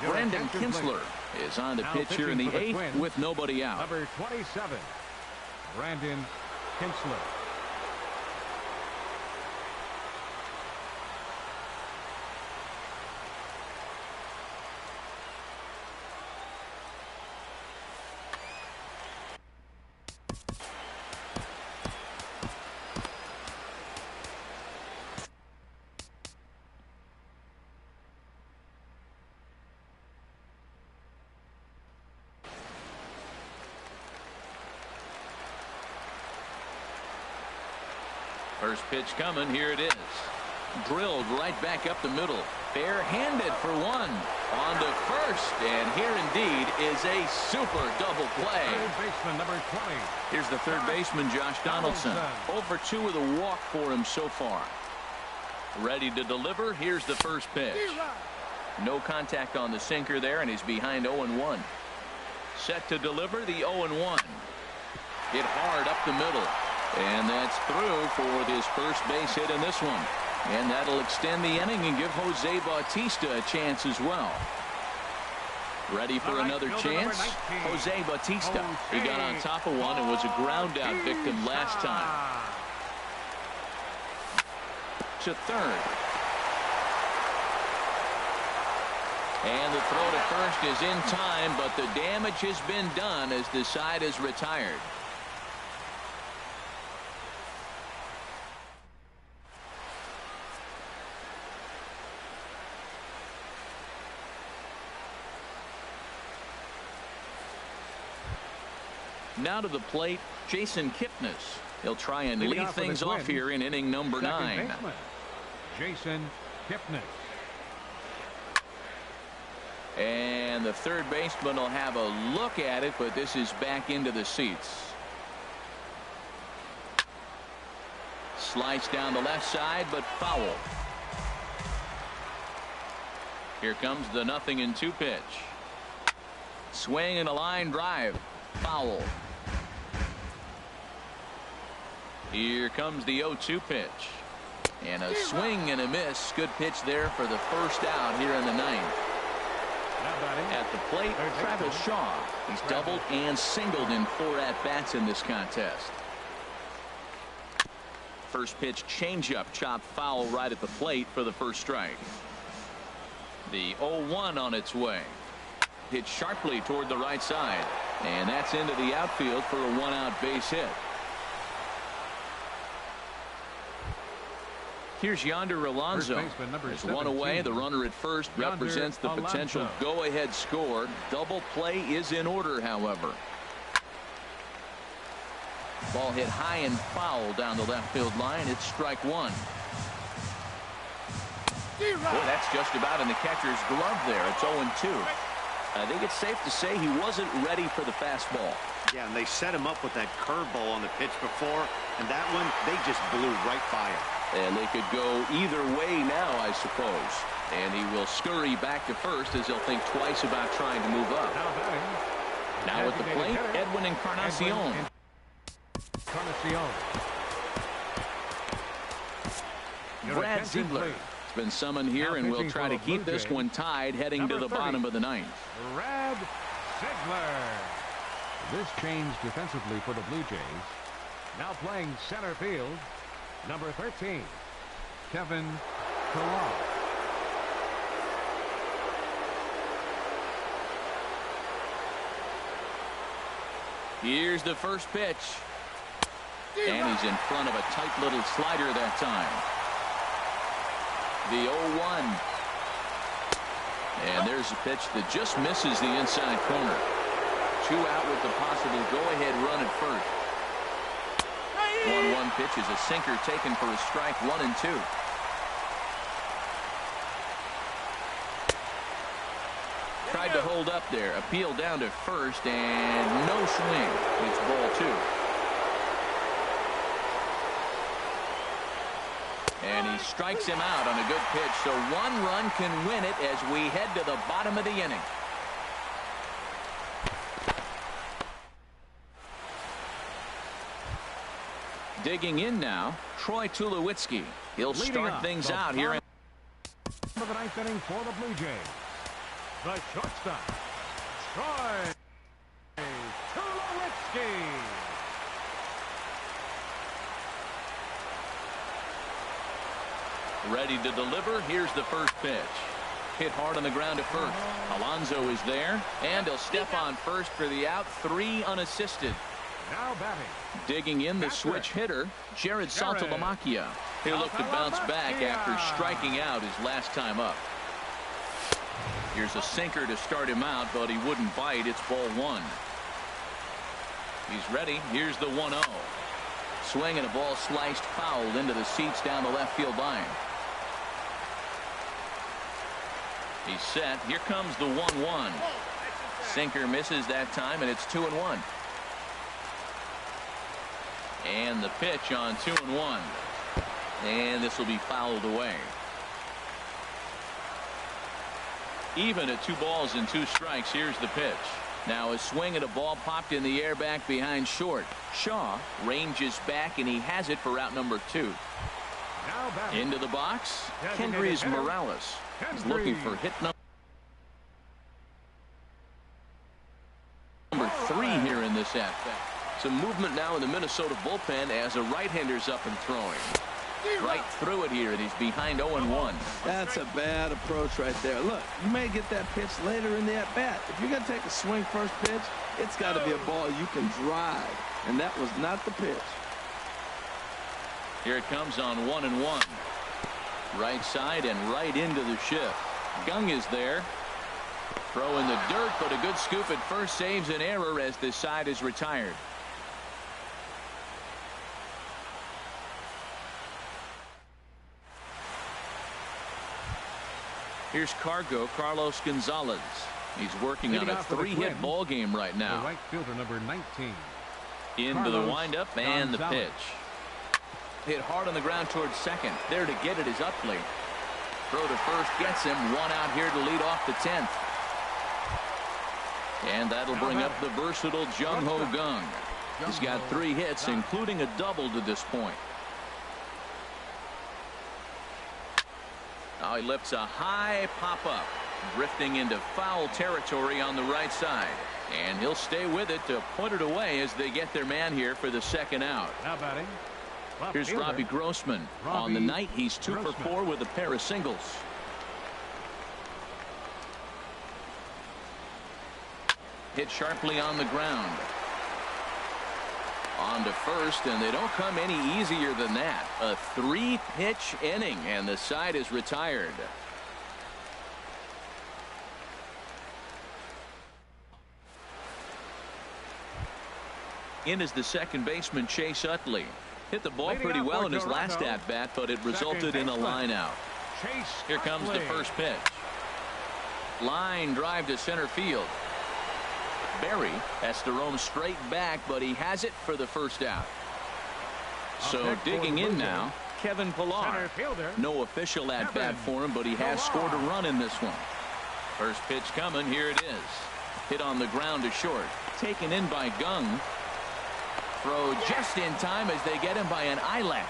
Brandon Kinsler is on the pitch here in the 8th with nobody out. Number 27, Brandon Kinsler. First pitch coming. Here it is. Drilled right back up the middle. Barehanded for one. On to first. And here indeed is a super double play. Third baseman, number 20. Here's the third baseman, Josh Donaldson. 0 for 2 with a walk for him so far. Ready to deliver. Here's the first pitch. No contact on the sinker there, and he's behind 0-1. Set to deliver the 0-1. Hit hard up the middle. And that's through for his first base hit in this one. And that'll extend the inning and give Jose Bautista a chance as well. Ready for another chance? Jose Bautista. He got on top of one and was a ground out victim last time. To third. And the throw to first is in time, but the damage has been done as the side is retired. Now to the plate, Jason Kipnis. He'll try and lead things off here in inning number 9. Baseman, Jason Kipnis. And the third baseman will have a look at it, but this is back into the seats. Slice down the left side, but foul. Here comes the 0-2 pitch. Swing and a line drive. Foul. Here comes the 0-2 pitch. And a swing and a miss. Good pitch there for the first out here in the 9th. At the plate, Travis Shaw. He's doubled and singled in 4 at-bats in this contest. First pitch changeup chopped foul right at the plate for the first strike. The 0-1 on its way. Hit sharply toward the right side. And that's into the outfield for a 1-out base hit. Here's Yonder Alonso. There's one away. The runner at first represents the potential go-ahead score. Double play is in order, however. Ball hit high and foul down the left field line. It's strike 1. Boy, that's just about in the catcher's glove there. It's 0-2. I think it's safe to say he wasn't ready for the fastball. Yeah, and they set him up with that curveball on the pitch before, and that one, they just blew right by him. And they could go either way now, I suppose. And he will scurry back to first as he'll think twice about trying to move up. Now at the plate, Edwin Encarnacion. Brad Ziegler has been summoned here and will try to keep this one tied heading to the bottom of the 9th. Brad Ziegler. This change defensively for the Blue Jays. Now playing center field, number 13, Kevin Pillar. Here's the first pitch. And he's in front of a tight little slider that time. The 0-1. And there's a pitch that just misses the inside corner. 2 out with the possible go-ahead run at first. 1-1 pitch is a sinker taken for a strike. 1-2. Tried to hold up there. Appeal down to first and no swing. It's ball 2. And he strikes him out on a good pitch. So 1 run can win it as we head to the bottom of the inning. Digging in now, Troy Tulowitzki. He'll start things out here. For the 9th inning for the Blue Jays, the shortstop, Troy Tulowitzki. Ready to deliver. Here's the first pitch. Hit hard on the ground at first. Alonso is there, and he'll step on first for the out. 3 unassisted. Now batting. Digging in the switch hitter, Jared Saltalamacchia. He'll look to bounce back after striking out his last time up. Here's a sinker to start him out, but he wouldn't bite. It's ball 1. He's ready. Here's the 1-0. Swing and a ball sliced foul into the seats down the left field line. He's set. Here comes the 1-1. Sinker misses that time, and it's 2-1. And the pitch on 2-1. And this will be fouled away. Even at 2 balls and 2 strikes. Here's the pitch. Now a swing and a ball popped in the air back behind short. Shaw ranges back, and he has it for out number 2. Into the box, Kendrys Morales. He's looking for hit number 3 here in this at-bat. Some movement now in the Minnesota bullpen as a right-hander's up and throwing. Right through it here, and he's behind 0-1. That's a bad approach right there. Look, you may get that pitch later in the at-bat. If you're going to take a swing first pitch, it's got to be a ball you can drive, and that was not the pitch. Here it comes on 1-1. Right side and right into the shift. Gung is there. Throw in the dirt, but a good scoop at first saves an error as this side is retired. Here's Carlos Gonzalez. He's working on a 3-hit ball game right now. The right fielder, number 19. Into the windup and the pitch. Hit hard on the ground towards second. There to get it is Utley. Throw to first gets him. 1 out here to lead off the 10th. And that'll bring up the versatile Jung Ho Kang. He's got 3 hits, including a double to this point. Now he lifts a high pop-up, drifting into foul territory on the right side. And he'll stay with it to put it away as they get their man here for the 2nd out. Now batting. Here's Robbie Grossman. On the night, he's 2 for 4 with a pair of singles. Hit sharply on the ground. On to first, and they don't come any easier than that. A 3-pitch inning, and the side is retired. In is the second baseman, Chase Utley. Hit the ball pretty well in his last at-bat, but it resulted in a line out. Here comes the first pitch. Line drive to center field. Berry has to roam straight back, but he has it for the first out. So digging in now, Kevin Pillar. No official at-bat for him, but he has scored a run in this one. First pitch coming. Here it is. Hit on the ground to short. Taken in by Kang. Throw just in time as they get him by an eyelash.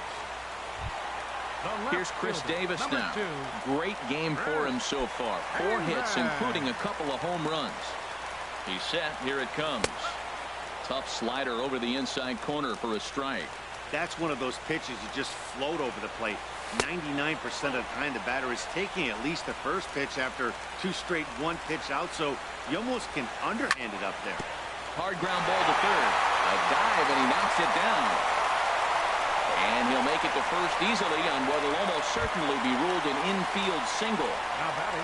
Here's Chris Davis now. Great game for him so far. 4 hits, including a couple of home runs. He's set. Here it comes. Tough slider over the inside corner for a strike. That's one of those pitches you just float over the plate. 99% of the time the batter is taking at least the first pitch after 2 straight 1-pitch out, so you almost can underhand it up there. Hard ground ball to third. A dive, and he knocks it down. And he'll make it to first easily on what will almost certainly be ruled an infield single. Now batting.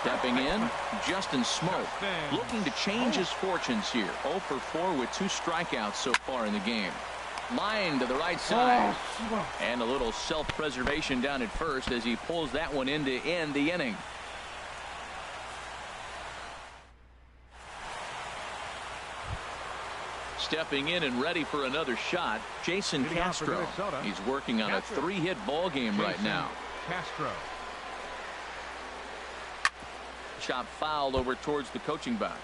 Stepping in, Justin Smoke. Looking to change his fortunes here. 0 for 4 with 2 strikeouts so far in the game. Line to the right side. And a little self-preservation down at first as he pulls that one in to end the inning. Stepping in and ready for another shot, Jason Castro. He's working on a 3-hit ball game right now. Castro. Shot fouled over towards the coaching box.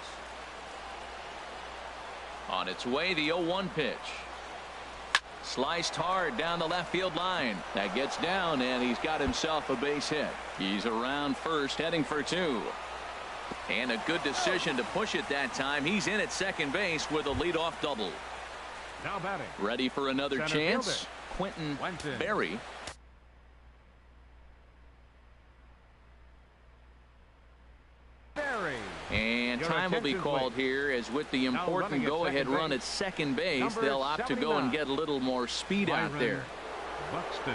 On its way, the 0-1 pitch. Sliced hard down the left field line. That gets down, and he's got himself a base hit. He's around first, heading for 2. And a good decision to push it that time. He's in at second base with a leadoff double. Now batting. Ready for another chance. Quentin Berry. And time will be called here as with the important go-ahead run at second base, they'll opt to go and get a little more speed out there. Buxton.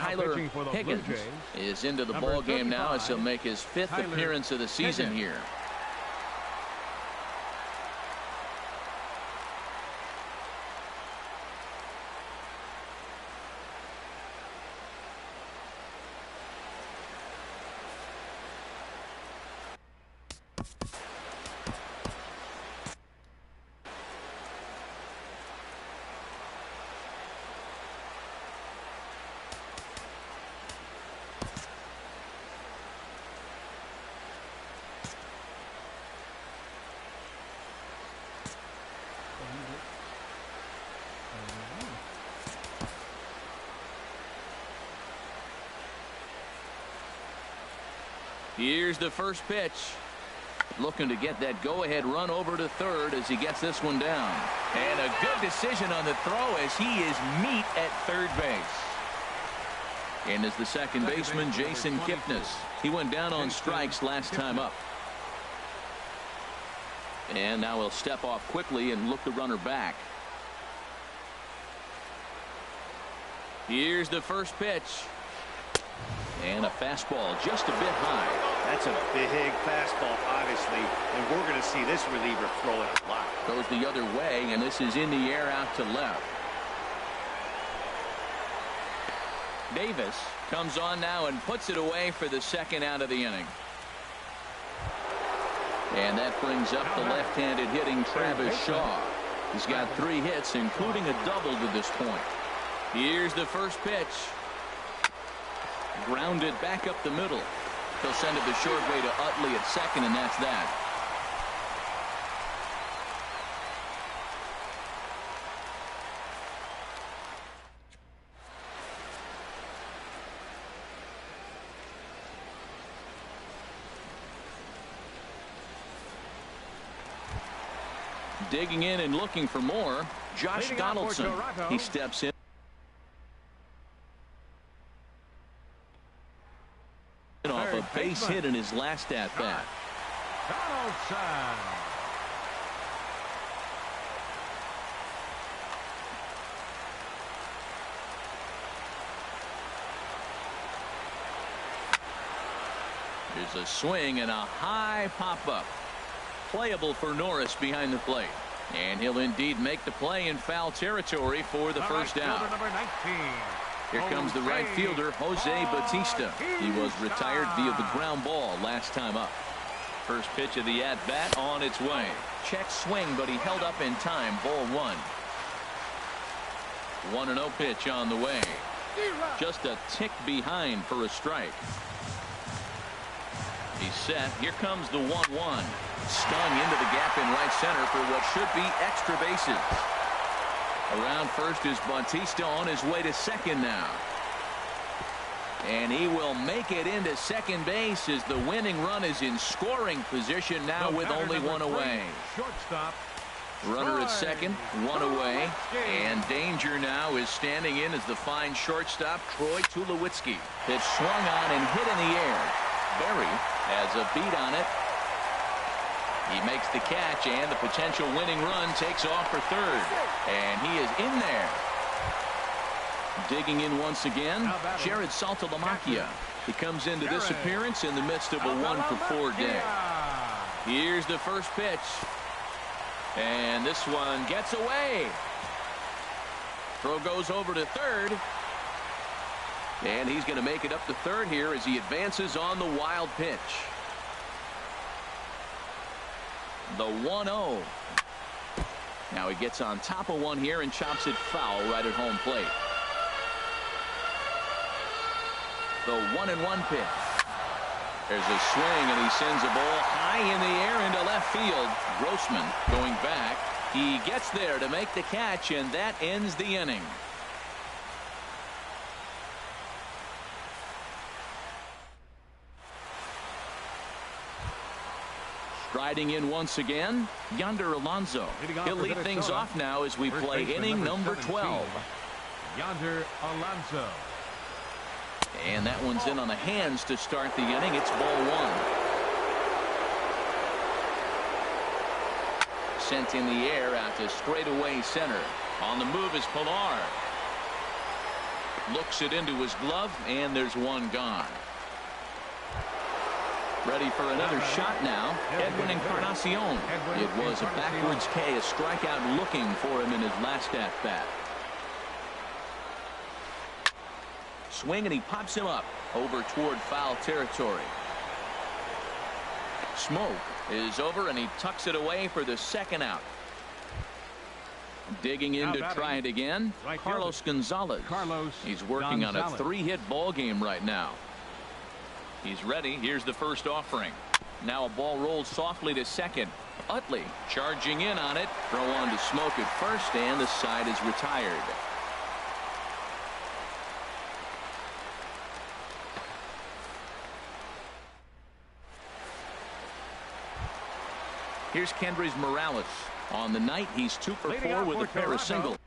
Tyler pitching for the Higgins Blue Jays, is into the number ball game now as he'll 35, make his 5th Tyler appearance of the season Higgins. here. Here's the first pitch. Looking to get that go-ahead run over to third as he gets this one down. And a good decision on the throw as he is meat at third base. And as the second baseman, Jason Kipnis. He went down on strikes last time up. And now he'll step off quickly and look the runner back. Here's the first pitch. And a fastball just a bit high. That's a big fastball, obviously, and we're going to see this reliever throw it a lot. Goes the other way, and this is in the air out to left. Davis comes on now and puts it away for the second out of the inning. And that brings up the left-handed hitting Travis Shaw. He's got 3 hits, including a double to this point. Here's the first pitch. Grounded back up the middle. He'll send it the short way to Utley at second, and that's that. Digging in and looking for more, Josh Donaldson. He steps in off a base hit in his last at bat. Donaldson. There's a swing and a high pop-up. Playable for Norris behind the plate. And he'll indeed make the play in foul territory for the first out. Number 19. Here comes the right fielder, Jose Bautista. He was retired via the ground ball last time up. First pitch of the at-bat on its way. Check swing, but he held up in time. Ball 1. 1-0 pitch on the way. Just a tick behind for a strike. He's set. Here comes the 1-1. Stung into the gap in right center for what should be extra bases. Around first is Bautista on his way to second now. And he will make it into second base as the winning run is in scoring position now with only 1 away. Shortstop. Runner at second, 1 away. And danger now is standing in as the fine shortstop, Troy Tulowitzki. Pitch swung on and hit in the air. Berry has a beat on it. He makes the catch, and the potential winning run takes off for third. And he is in there. Digging in once again, Jared Saltalamacchia. He comes into this appearance in the midst of a 1-for-4 day. Here's the first pitch. And this one gets away. Throw goes over to third. And he's going to make it up to third here as he advances on the wild pitch. The 1-0. Now he gets on top of one here and chops it foul right at home plate. The 1-1 pitch. There's a swing and he sends a ball high in the air into left field. Grossman going back. He gets there to make the catch, and that ends the inning. Striding in once again, Yonder Alonso. He'll lead things off now as we play inning number 12. Yonder Alonso. And that one's in on the hands to start the inning. It's ball 1. Sent in the air out to straightaway center. On the move is Pilar. Looks it into his glove, and there's one gone. Ready for another shot now. Edwin Encarnacion. It was a backwards K, a strikeout looking for him in his last at-bat. Swing, and he pops him up over toward foul territory. Smoke is over, and he tucks it away for the second out. Digging in to try it again, Carlos Gonzalez. He's working on a 3-hit ball game right now. He's ready. Here's the first offering. Now a ball rolled softly to second. Utley charging in on it. Throw on to Smoke at first, and the side is retired. Here's Kendrys Morales. On the night, he's 2 for 4 with a pair of singles.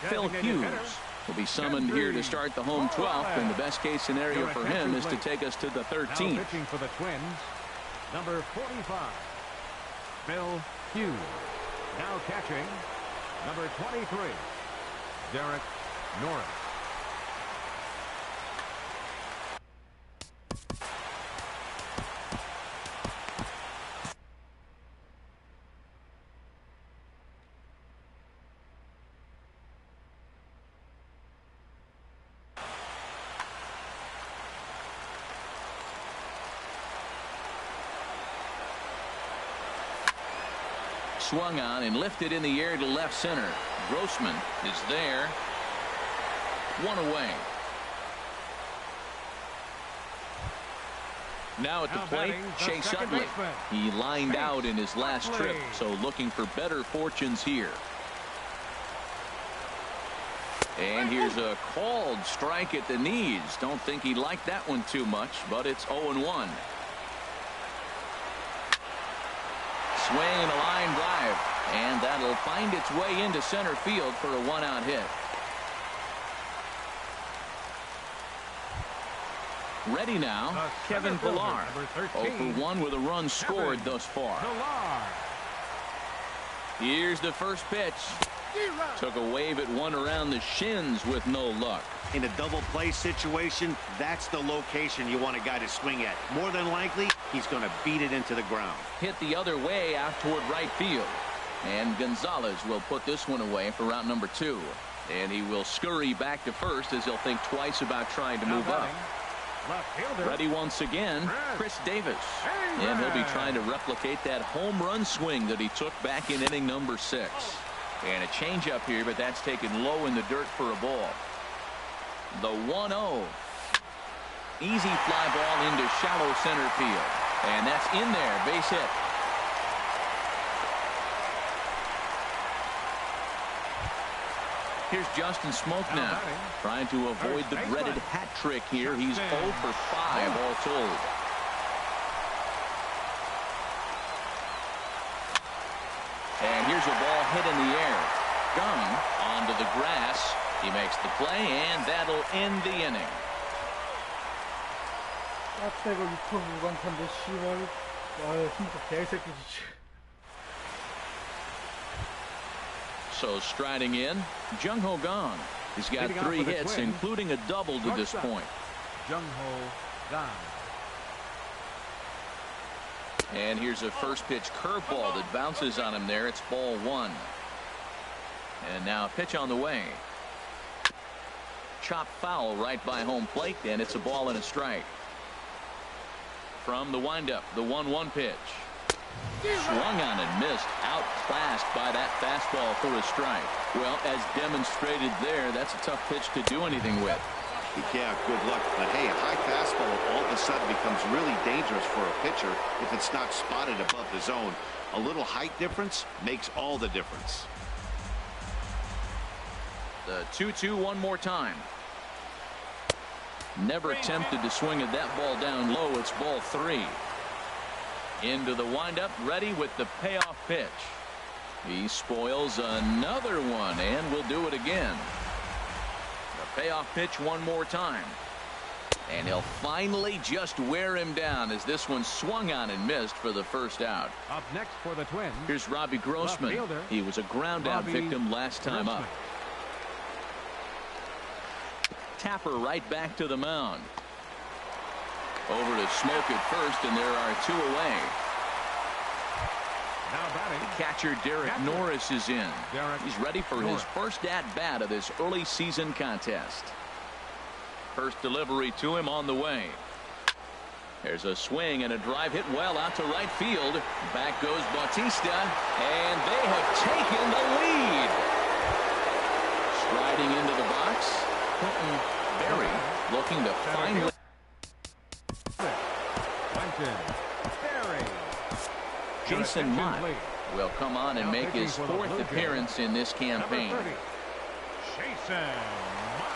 Phil Hughes will be summoned here to start the home 12th, and the best case scenario for him is to take us to the 13th. Now pitching for the Twins, number 45, Phil Hughes. Now catching, number 23, Derek Norris. Swung on and lifted in the air to left center. Grossman is there. 1 away. Now at the plate, Chase Utley. He lined out in his last trip, so looking for better fortunes here. And here's a called strike at the knees. Don't think he liked that one too much, but it's 0-1. Swing and a line drive, and that'll find its way into center field for a 1-out hit. Ready now, Kevin Pillar. 0 for 1 with a run scored thus far. Here's the first pitch. Took a wave at one around the shins with no luck. In a double play situation, that's the location you want a guy to swing at. More than likely, he's going to beat it into the ground. Hit the other way out toward right field. And Gonzalez will put this one away for route number 2. And he will scurry back to first as he'll think twice about trying to move up. Ready once again, Chris Davis. And he'll be trying to replicate that home run swing that he took back in inning number 6. And a changeup here, but that's taken low in the dirt for a ball. The 1-0. Easy fly ball into shallow center field. And that's in there, base hit. Here's Justin Smoke now, trying to avoid the dreaded hat trick here. He's 0 for 5 all told. And here's a ball hit in the air. Gunn onto the grass. He makes the play, and that'll end the inning. 깍대고 유튜브 무관탄데 씨발. 아 진짜 개새끼지. So striding in, Jung-Ho Kang. He's got 3 hits, including a double to this point. Jung-Ho Kang. And here's a first pitch curveball that bounces on him there. It's ball 1. And now a pitch on the way. Chopped foul right by home plate, and it's a ball and a strike. From the windup, the 1-1 pitch. Swung on and missed. Outclassed by that fastball for a strike. Well, as demonstrated there, that's a tough pitch to do anything with. Yeah, good luck. But hey, a high fastball all of a sudden becomes really dangerous for a pitcher if it's not spotted above the zone. A little height difference makes all the difference. The 2-2 one more time. Never tempted to swing at that ball down low. It's ball 3. Into the windup, ready with the payoff pitch. He spoils another one, and will do it again. The payoff pitch one more time. And he'll finally just wear him down as this one swung on and missed for the first out. Up next for the Twins. Here's Robbie Grossman. He was a ground out victim last time up. Tapper right back to the mound. Over to Smoke at first, and there are 2 away. Now batting. The catcher Derek Norris is in. He's ready for his first at-bat of this early season contest. First delivery to him on the way. There's a swing and a drive hit well out to right field. Back goes Bautista, and they have taken the lead. Striding into the box, Quentin Berry looking to finally. Jason Mott will come on and make his 4th appearance in this campaign. Jason Mott.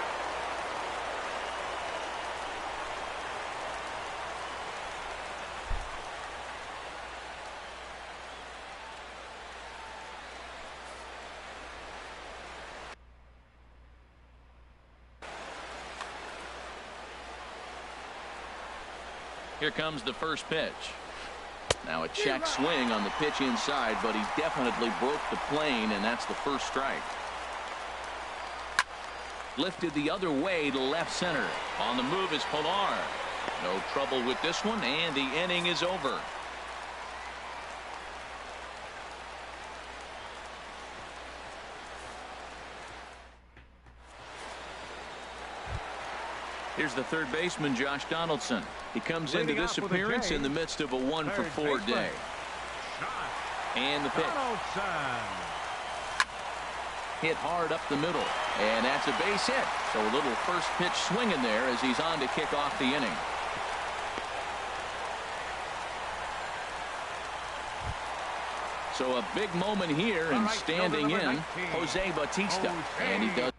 Here comes the first pitch. Now a check swing on the pitch inside, but he definitely broke the plane, and that's the first strike. Lifted the other way to left center. On the move is Pilar. No trouble with this one, and the inning is over. Here's the third baseman, Josh Donaldson. He comes into this appearance in the midst of a 1-for-4 day. And the pitch. Hit hard up the middle. And that's a base hit. So a little first pitch swinging there as he's on to kick off the inning. So a big moment here, and standing in, Jose Bautista. And he does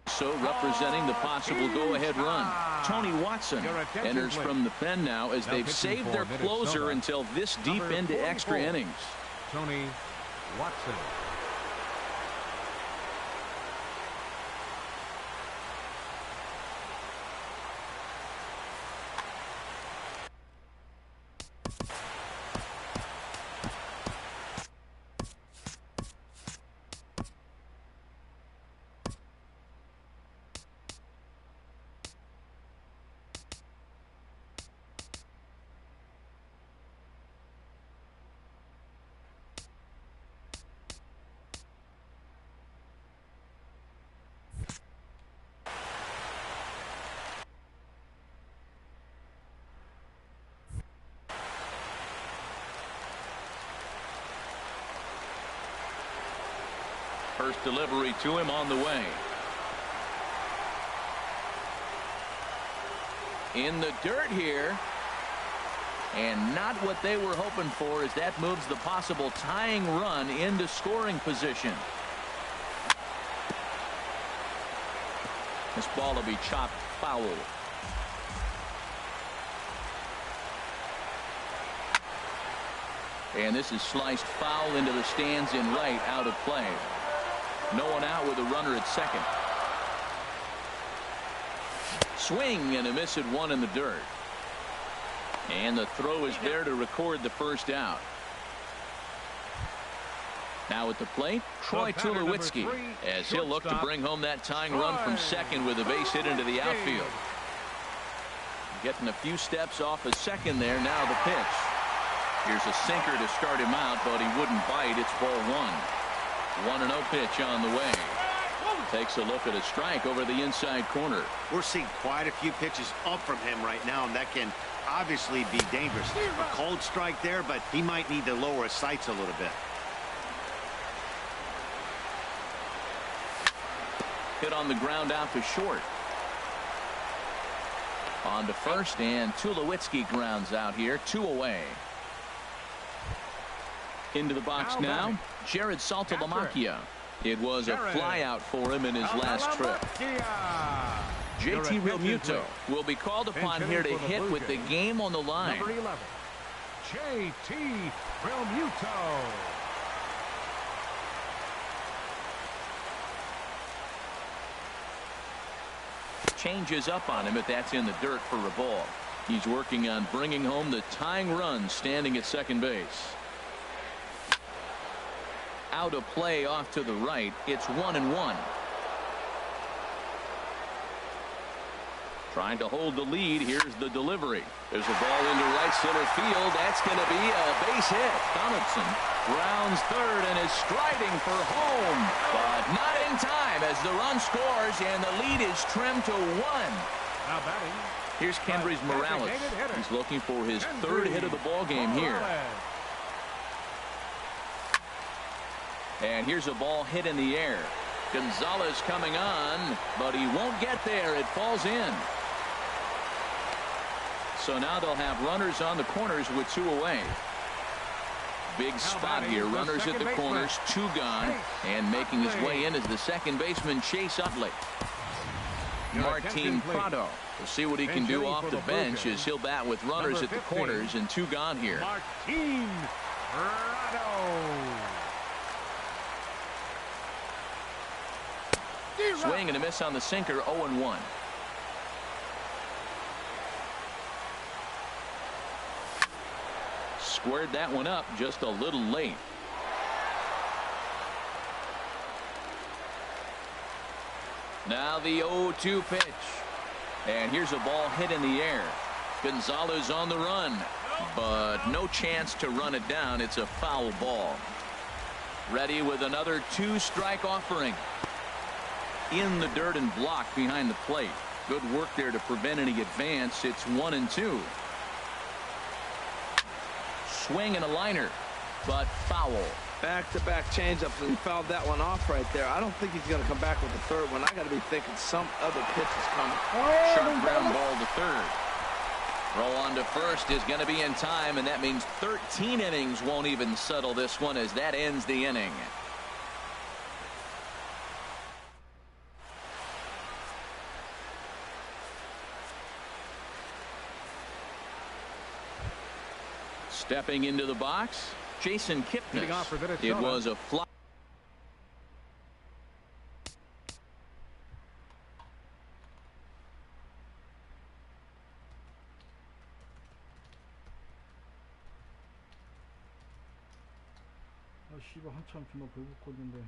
so, representing the possible go-ahead run. Tony Watson enters from the pen now as they've saved their closer until this deep into extra innings. Tony Watson. First delivery to him on the way. In the dirt here. And not what they were hoping for, as that moves the possible tying run into scoring position. This ball will be chopped foul. And this is sliced foul into the stands in right, out of play. No one out with a runner at second. Swing and a miss at one in the dirt. And the throw is there to record the first out. Now at the plate, Troy Tulowitzki, as he'll look to bring home that tying run from second with a base hit into the outfield. Getting a few steps off a second there. Now the pitch. Here's a sinker to start him out, but he wouldn't bite. It's ball 1. 1-0 pitch on the way. Takes a look at a strike over the inside corner. We're seeing quite a few pitches up from him right now, and that can obviously be dangerous. A cold strike there, but he might need to lower his sights a little bit. Hit on the ground out to short. On to first, and Tulowitzki grounds out here. 2 away. Into the box now, Jared Saltalamacchia. It was a flyout for him in his last trip. JT Realmuto will be called upon here to hit with the game on the line. Number 11, JT Realmuto. changes up on him if that's in the dirt for a ball. He's working on bringing home the tying run standing at second base. Out of play off to the right. It's 1-1. Trying to hold the lead. Here's the delivery. There's a ball into right center field. That's going to be a base hit. Donaldson rounds third and is striding for home, but not in time as the run scores and the lead is trimmed to 1. Now batting. Here's Kendrys Morales. He's looking for his third hit of the ball game here. And here's a ball hit in the air. Gonzalez coming on, but he won't get there. It falls in. So now they'll have runners on the corners with 2 away. Big spot here. Runners at the corners, 2 gone, and making his way in is the second baseman Chase Utley. Martin Prado. We'll see what he can do off the bench as he'll bat with runners at the corners and 2 gone here. Martin Prado. Swing and a miss on the sinker. 0-1. Squared that one up just a little late. Now the 0-2 pitch. And here's a ball hit in the air. Gonzalez on the run, but no chance to run it down. It's a foul ball. Ready with another 2-strike offering. In the dirt and blocked behind the plate. Good work there to prevent any advance. It's 1-2. Swing and a liner, but foul. Back-to-back changeups, and he fouled that one off right there. I don't think he's going to come back with the third one. I got to be thinking some other pitch is coming. Sharp ground ball to third. Roll on to first is going to be in time, and that means 13 innings won't even settle this one as that ends the inning. Stepping into the box, Jason Kipnis. It was a fly. 아 씨발 한참 주먹 긁고 있는데.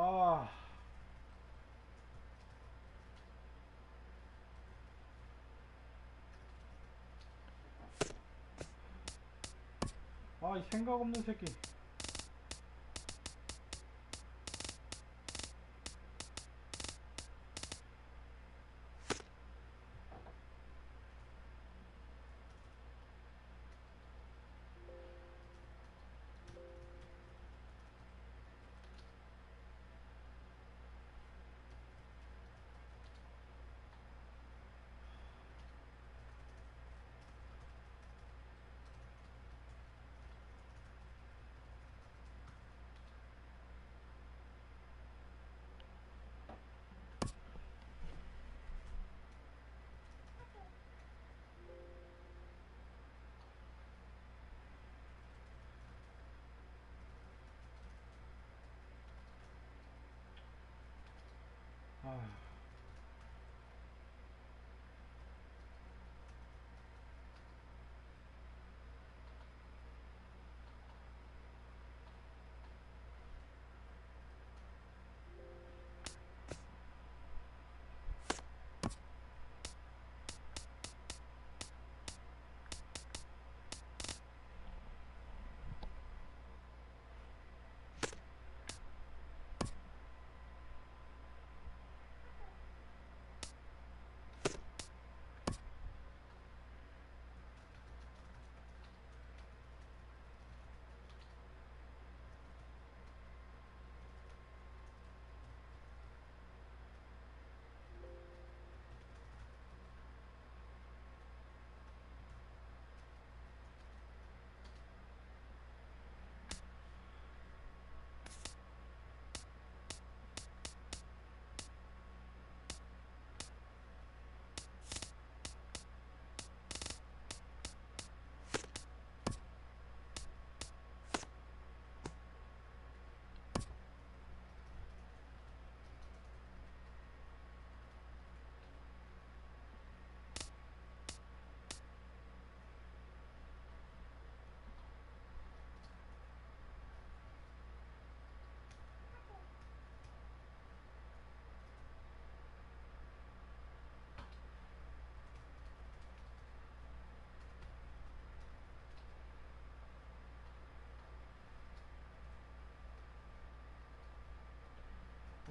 아. 아, 이 생각 없는 새끼. 아.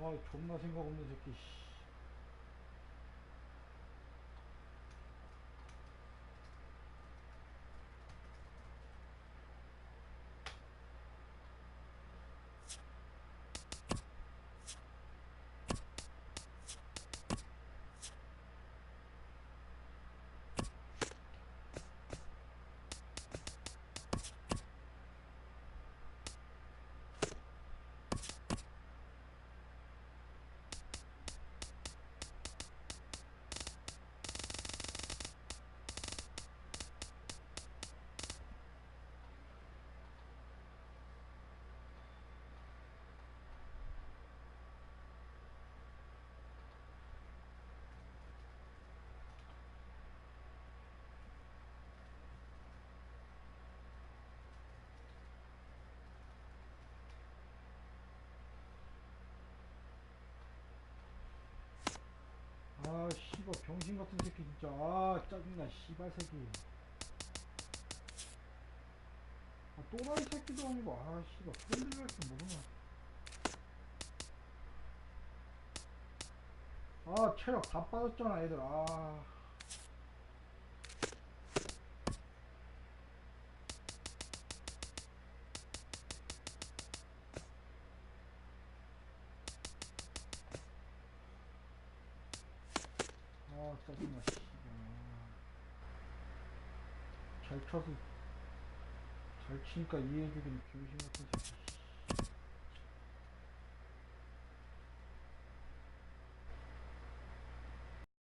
아, 존나 생각 없는 새끼, 씨. 아, 씨발, 병신 같은 새끼, 진짜. 아, 짜증나, 씨발 새끼. 아, 또라이 새끼도 아니고, 아, 씨발, 프렌들리 할줄 모르나. 아, 체력 다 빠졌잖아, 애들. 아. 아, 짜증나, 씨발. 잘 쳐서, 잘 치니까 이해해주긴 병신 같은 새끼.